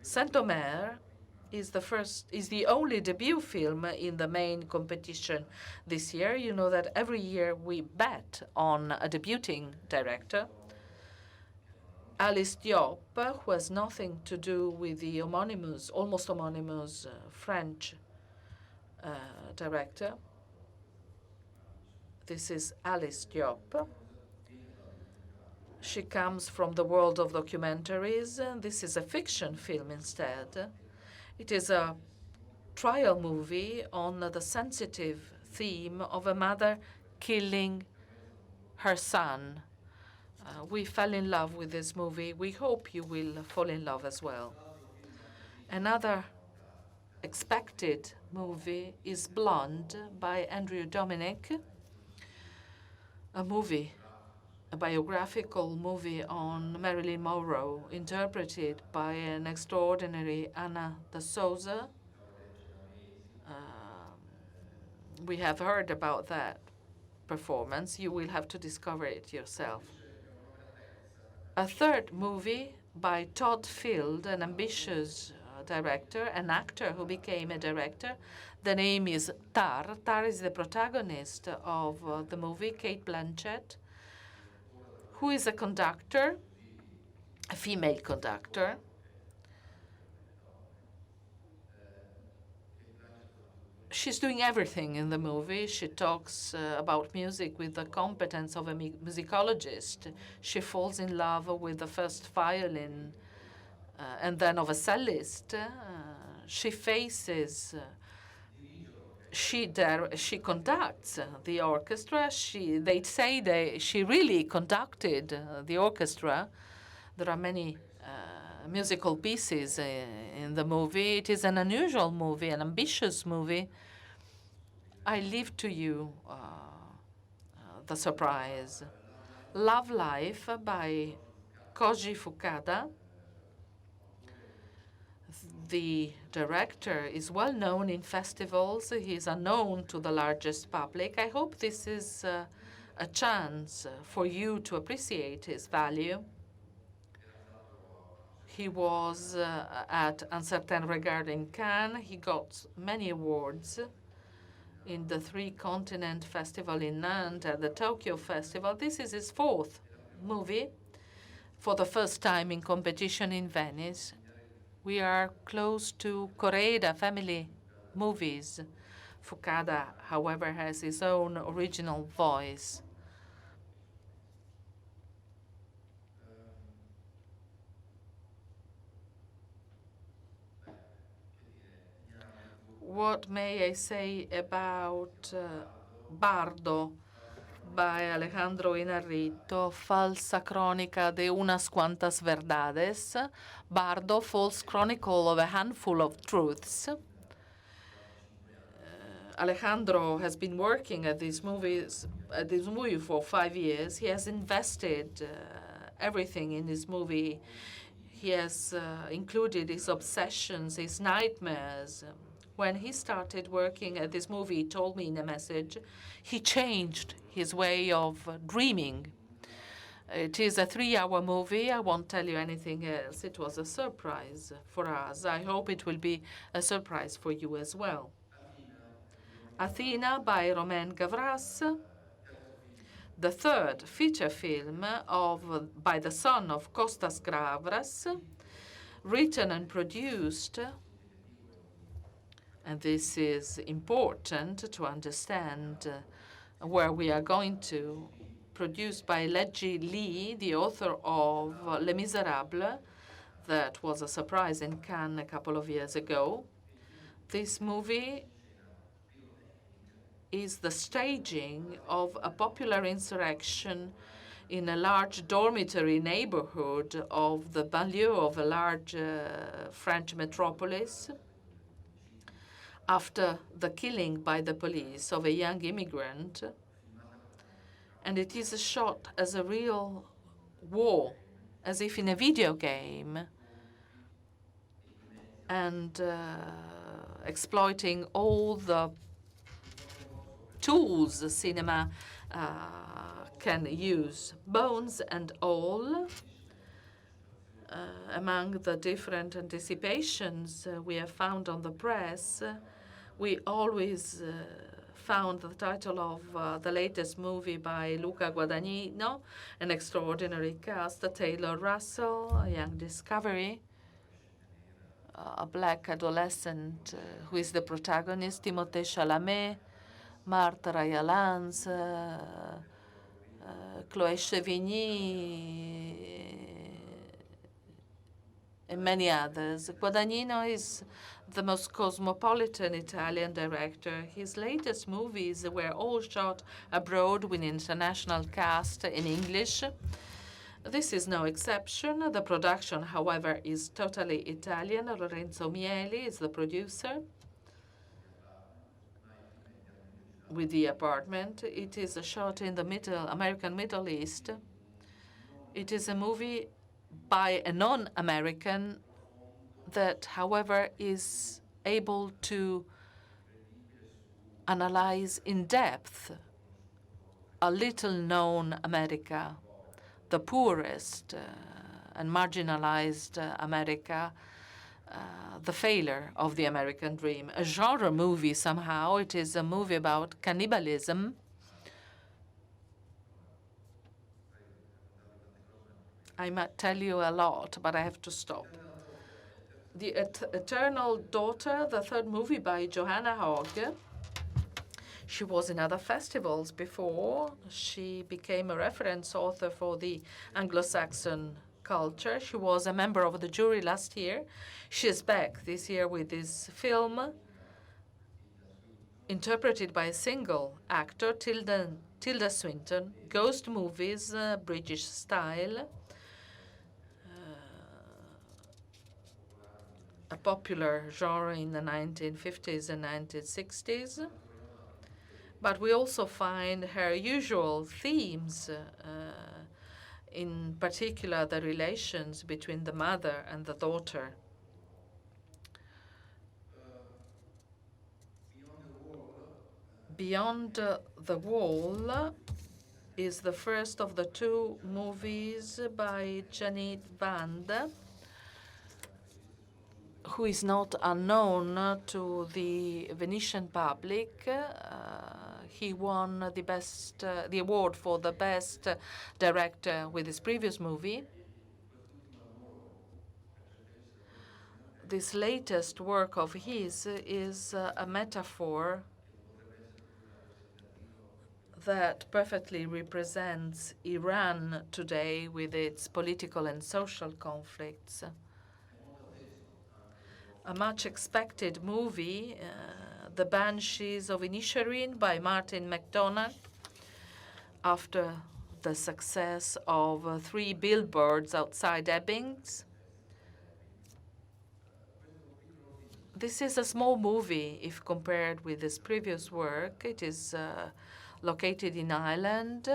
Saint-Omer is the only debut film in the main competition this year. You know that every year we bet on a debuting director. Alice Diop, who has nothing to do with the almost homonymous French director. This is Alice Diop. She comes from the world of documentaries. This is a fiction film instead. It is a trial movie on the sensitive theme of a mother killing her son. We fell in love with this movie. We hope you will fall in love as well. Another expected movie is Blonde by Andrew Dominic, a biographical movie on Marilyn Monroe, interpreted by an extraordinary Anna de Souza. We have heard about that performance. You will have to discover it yourself. A third movie by Todd Field, an ambitious director, an actor who became a director. The name is Tar. Tar is the protagonist of the movie, Cate Blanchett, who is a conductor, a female conductor. She's doing everything in the movie. She talks about music with the competence of a musicologist. She falls in love with the first violin and then of a cellist. She faces, she conducts the orchestra. They say she really conducted the orchestra. There are many musical pieces in the movie. It is an unusual movie, an ambitious movie. I leave to you the surprise. Love Life by Koji Fukada. The director is well known in festivals. He is unknown to the largest public. I hope this is a chance for you to appreciate his value. He was at Uncertain Regard in Cannes. He got many awards in the Three Continent Festival in Nantes, at the Tokyo Festival. This is his fourth movie, for the first time in competition in Venice. We are close to Koreeda family movies. Fukada, however, has his own original voice. What may I say about Bardo by Alejandro Inarritu, Falsa Cronica de unas cuantas verdades, Bardo, False Chronicle of a Handful of Truths. Alejandro has been working at this movie for 5 years. He has invested everything in this movie. He has included his obsessions, his nightmares. When he started working at this movie, he told me in a message, he changed his way of dreaming. It is a 3-hour movie. I won't tell you anything else. It was a surprise for us. I hope it will be a surprise for you as well. Athena by Romain Gavras, the third feature film by the son of Kostas Gavras, written and produced, and this is important to understand where we are going to, produced by Leggi Lee, the author of Les Miserables, that was a surprise in Cannes a couple of years ago. This movie is the staging of a popular insurrection in a large dormitory neighborhood of the banlieue of a large French metropolis after the killing by the police of a young immigrant. And it is shot as a real war, as if in a video game, and exploiting all the tools the cinema can use, bones and all. Among the different anticipations we have found on the press, we always found the title of the latest movie by Luca Guadagnino, an extraordinary cast, Taylor Russell, a young discovery, a black adolescent who is the protagonist, Timothée Chalamet, Martha Rayalans, Chloé Sevigny, and many others. Guadagnino is the most cosmopolitan Italian director. His latest movies were all shot abroad with an international cast in English. This is no exception. The production, however, is totally Italian. Lorenzo Mieli is the producer with The Apartment. It is shot in the American Middle East. It is a movie by a non-American that, however, is able to analyze in depth a little-known America, the poorest and marginalized America, the failure of the American dream. A genre movie somehow. It is a movie about cannibalism. I might tell you a lot, but I have to stop. The Eternal Daughter, the third movie by Johanna Hogg. She was in other festivals before. She became a reference author for the Anglo-Saxon culture. She was a member of the jury last year. She is back this year with this film, interpreted by a single actor, Tilda Swinton. Ghost movies, British style. A popular genre in the 1950s and 1960s. But we also find her usual themes, in particular the relations between the mother and the daughter. Beyond the Wall is the first of the two movies by Janet Vande, who is not unknown to the Venetian public. He won the award for the best director with his previous movie. This latest work of his is a metaphor that perfectly represents Iran today with its political and social conflicts. A much expected movie, The Banshees of Inisherin by Martin McDonagh, after the success of 3 Billboards Outside Ebbings. This is a small movie if compared with his previous work. It is located in Ireland.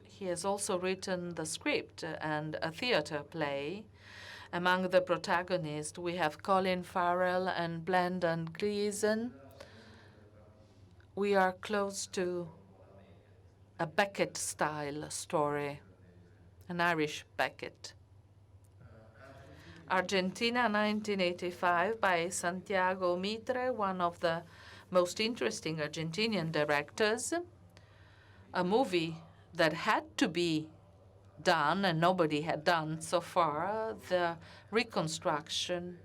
He has also written the script and a theater play. Among the protagonists, we have Colin Farrell and Brendan Gleeson. We are close to a Beckett-style story, an Irish Beckett. Argentina, 1985, by Santiago Mitre, one of the most interesting Argentinian directors. A movie that had to be done, and nobody had done so far, the reconstruction,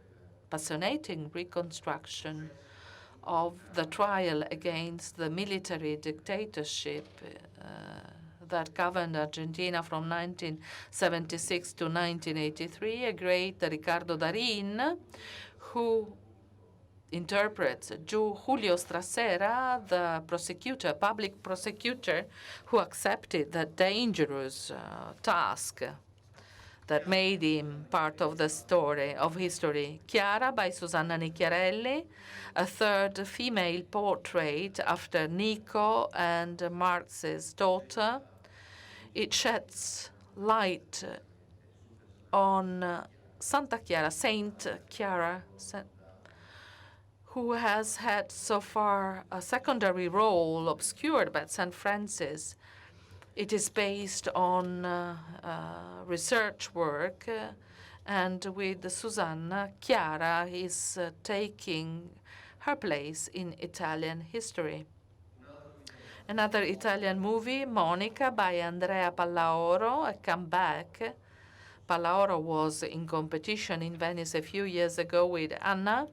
fascinating reconstruction of the trial against the military dictatorship that governed Argentina from 1976 to 1983. A great Ricardo Darin, who interprets Julio Strasera, the prosecutor, public prosecutor, who accepted that dangerous task that made him part of the story of history. Chiara by Susanna Nicchiarelli, a third female portrait after Nico and Marx's daughter. It sheds light on Santa Chiara, Saint Chiara, who has had so far a secondary role obscured by St. Francis. It is based on research work, and with Susanna, Chiara is taking her place in Italian history. Another Italian movie, Monica, by Andrea Palauro, a comeback. Palauro was in competition in Venice a few years ago with Anna.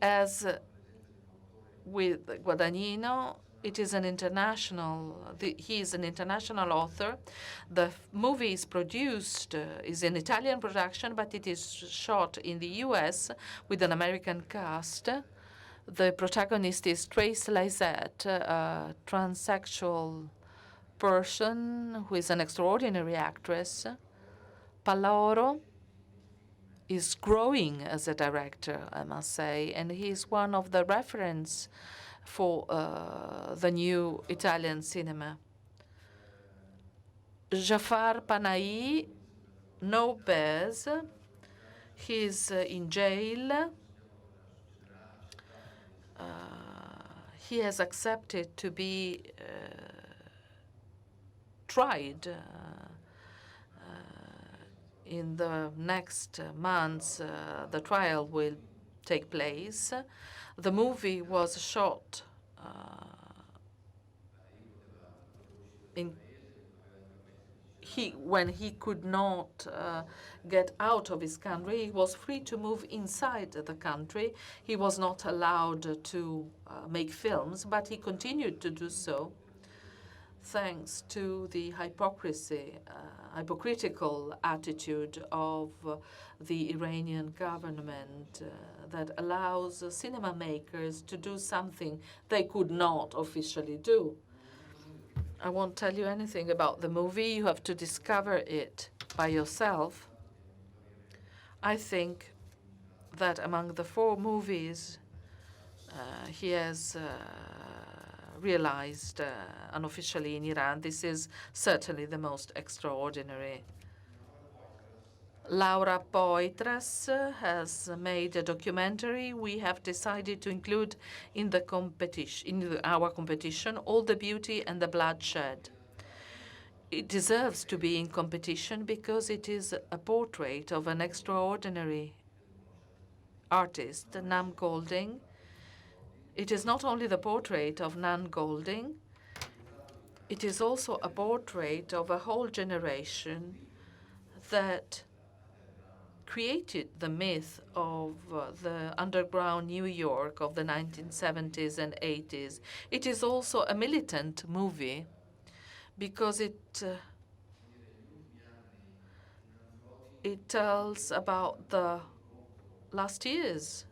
As with Guadagnino, it is an international, he is an international author. The movie is produced, is an Italian production, but it is shot in the US with an American cast. The protagonist is Trace Lysette, a transsexual person who is an extraordinary actress. Palauro is growing as a director, I must say, and he's one of the reference for the new Italian cinema. Jafar Panahi, no bears. He's in jail. He has accepted to be tried in the next months. The trial will take place. The movie was shot when he could not get out of his country. He was free to move inside the country. He was not allowed to make films, but he continued to do so thanks to the hypocritical attitude of the Iranian government that allows cinema makers to do something they could not officially do. I won't tell you anything about the movie. You have to discover it by yourself. I think that among the 4 movies he has realized unofficially in Iran. This is certainly the most extraordinary. Laura Poitras has made a documentary we have decided to include in the competition, our competition, All the Beauty and the Bloodshed. It deserves to be in competition because it is a portrait of an extraordinary artist, Nam Golding. It is not only the portrait of Nan Golding, it is also a portrait of a whole generation that created the myth of the underground New York of the 1970s and 80s. It is also a militant movie because it tells about the last years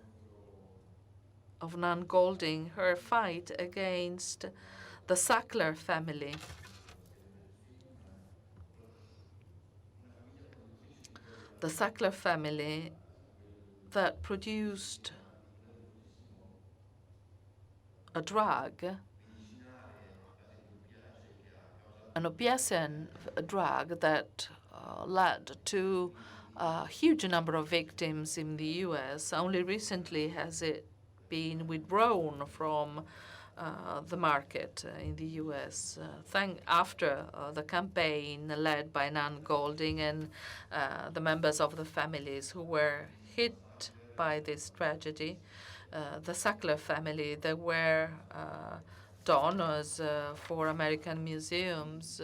of Nan Golding, her fight against the Sackler family. The Sackler family that produced a drug, an opiacin drug that led to a huge number of victims in the U.S. Only recently has it been withdrawn from the market in the U.S. After the campaign led by Nan Golding and the members of the families who were hit by this tragedy. The Sackler family, they were donors for American museums.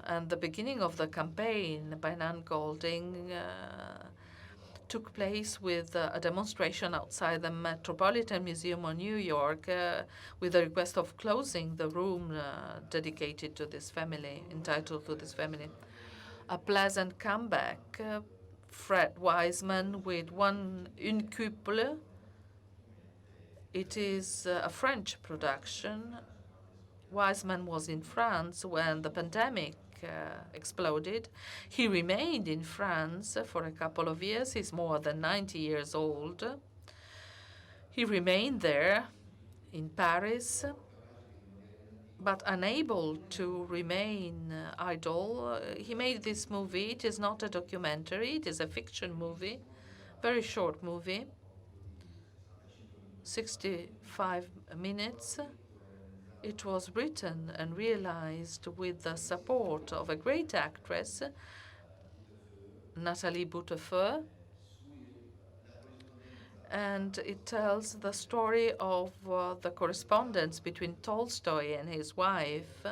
And the beginning of the campaign by Nan Golding took place with a demonstration outside the Metropolitan Museum of New York with a request of closing the room dedicated to this family, entitled to this family. A pleasant comeback. Fred Wiseman with Une Couple. It is a French production. Wiseman was in France when the pandemic exploded. He remained in France for a couple of years. He's more than 90 years old. He remained there in Paris, but unable to remain idle. He made this movie. It is not a documentary. It is a fiction movie, very short movie, 65 minutes. It was written and realized with the support of a great actress, Nathalie Boutefeu, and it tells the story of the correspondence between Tolstoy and his wife,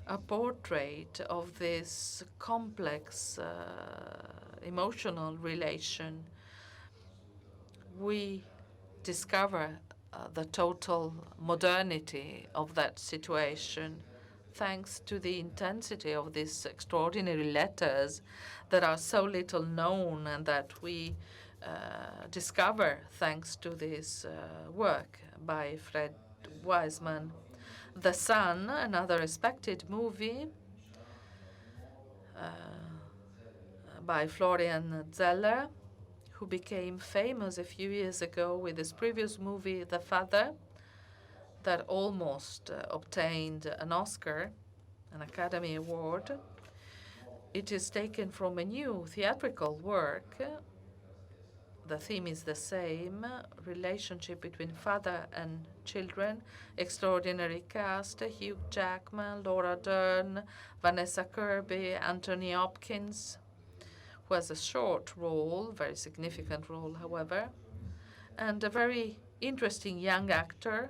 a portrait of this complex emotional relation. We discover the total modernity of that situation, thanks to the intensity of these extraordinary letters that are so little known and that we discover thanks to this work by Fred Wiseman. The Sun, another respected movie by Florian Zeller, who became famous a few years ago with his previous movie, The Father, that almost obtained an Oscar, an Academy Award. It is taken from a new theatrical work. The theme is the same, relationship between father and children, extraordinary cast, Hugh Jackman, Laura Dern, Vanessa Kirby, Anthony Hopkins, who has a short role, very significant role, however, and a very interesting young actor,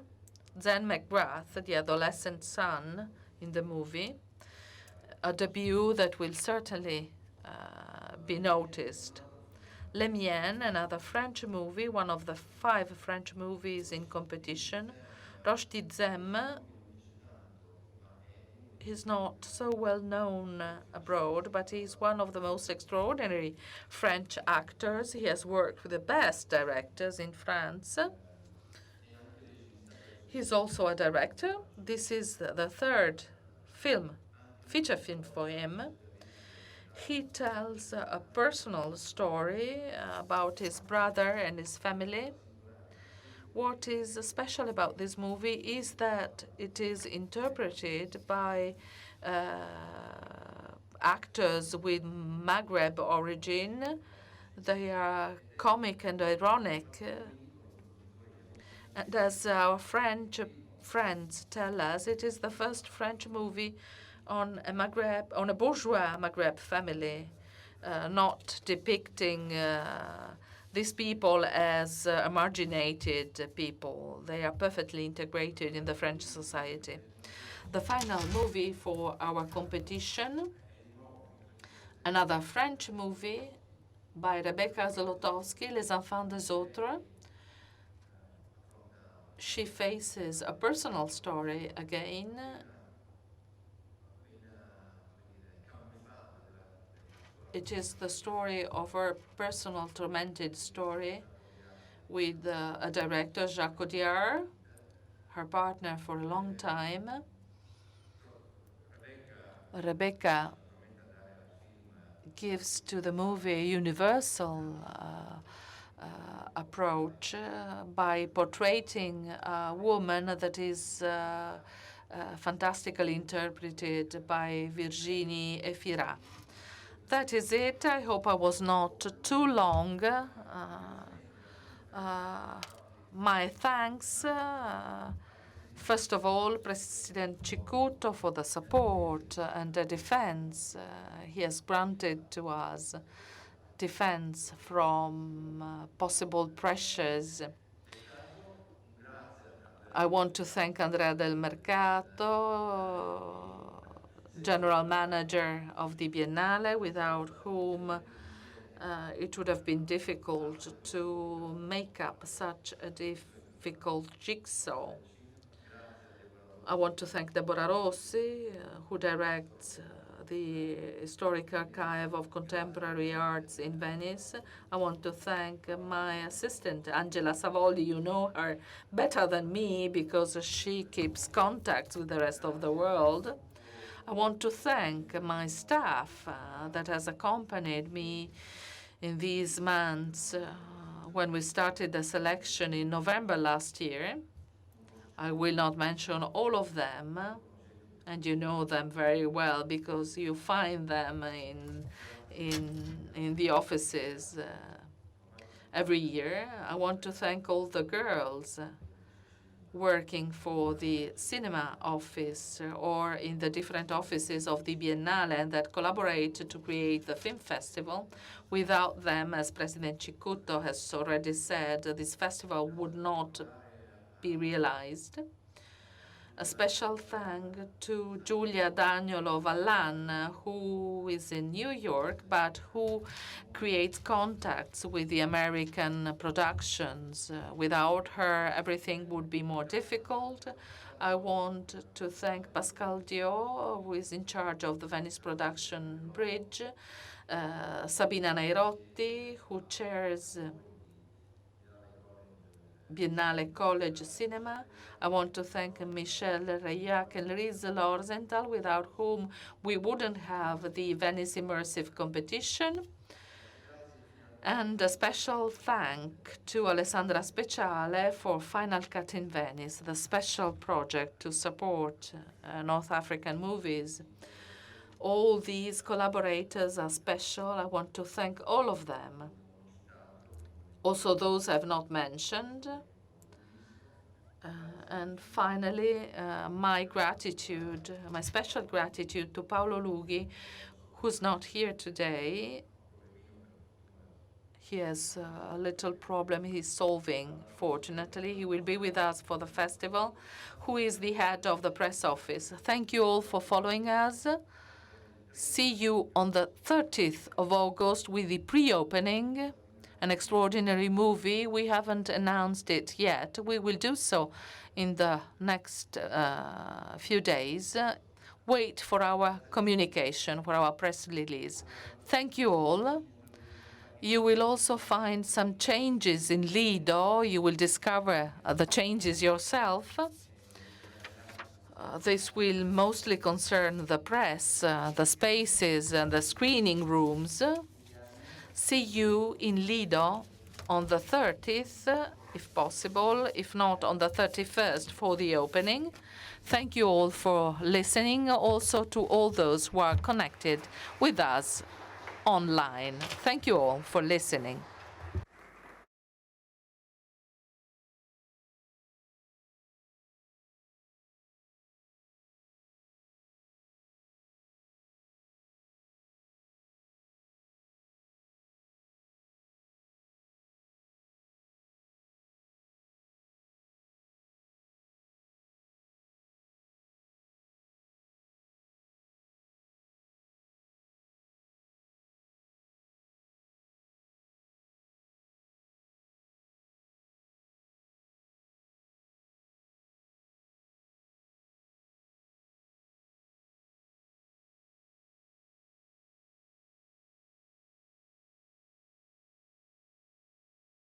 Zen McGrath, the adolescent son in the movie, a debut that will certainly be noticed. Les Miennes, another French movie, one of the 5 French movies in competition. Rochdi Zem is not so well known abroad, but he's one of the most extraordinary French actors. He has worked with the best directors in France. He's also a director. This is the 3rd feature film for him. He tells a personal story about his brother and his family. What is special about this movie is that it is interpreted by actors with Maghreb origin. They are comic and ironic. And as our French friends tell us, it is the first French movie on a bourgeois Maghreb family, not depicting these people as marginated people. They are perfectly integrated in the French society. The final movie for our competition, another French movie by Rebecca Zlotowski, Les Enfants des Autres. She faces a personal story again. It is the story of her personal tormented story with a director, Jacques Audiard, her partner for a long time. Rebecca gives to the movie a universal approach by portraying a woman that is fantastically interpreted by Virginie Efira. That is it. I hope I was not too long. My thanks, first of all, President Cicutto for the support and the defense he has granted to us, defense from possible pressures. I want to thank Andrea Del Mercato, general manager of the Biennale, without whom it would have been difficult to make up such a difficult jigsaw. I want to thank Deborah Rossi, who directs the Historic Archive of Contemporary Arts in Venice. I want to thank my assistant, Angela Savoldi. You know her better than me because she keeps contacts with the rest of the world. I want to thank my staff that has accompanied me in these months when we started the selection in November last year. I will not mention all of them, and you know them very well because you find them in the offices every year. I want to thank all the girls working for the cinema office or in the different offices of the Biennale and that collaborate to create the film festival. Without them, as President Cicutto has already said, this festival would not be realized. A special thank to Giulia Dagnolo Vallan, who is in New York, but who creates contacts with the American productions. Without her, everything would be more difficult. I want to thank Pascal Dio, who is in charge of the Venice Production Bridge, Sabina Nairotti, who chairs Biennale College Cinema. I want to thank Michel Rayac and Riz Lorzenthal, without whom we wouldn't have the Venice Immersive Competition. And a special thank to Alessandra Speciale for Final Cut in Venice, the special project to support North African movies. All these collaborators are special. I want to thank all of them. Also those I've not mentioned. And finally, my special gratitude to Paolo Lughi, who's not here today. He has a little problem he's solving, fortunately. He will be with us for the festival, who is the head of the press office. Thank you all for following us. See you on the 30th of August with the pre-opening, an extraordinary movie. We haven't announced it yet. We will do so in the next few days. Wait for our communication, for our press release. Thank you all. You will also find some changes in Lido. You will discover the changes yourself. This will mostly concern the press, the spaces, and the screening rooms. See you in Lido on the 30th if possible, if not on the 31st for the opening. Thank you all for listening, also to all those who are connected with us online. Thank you all for listening.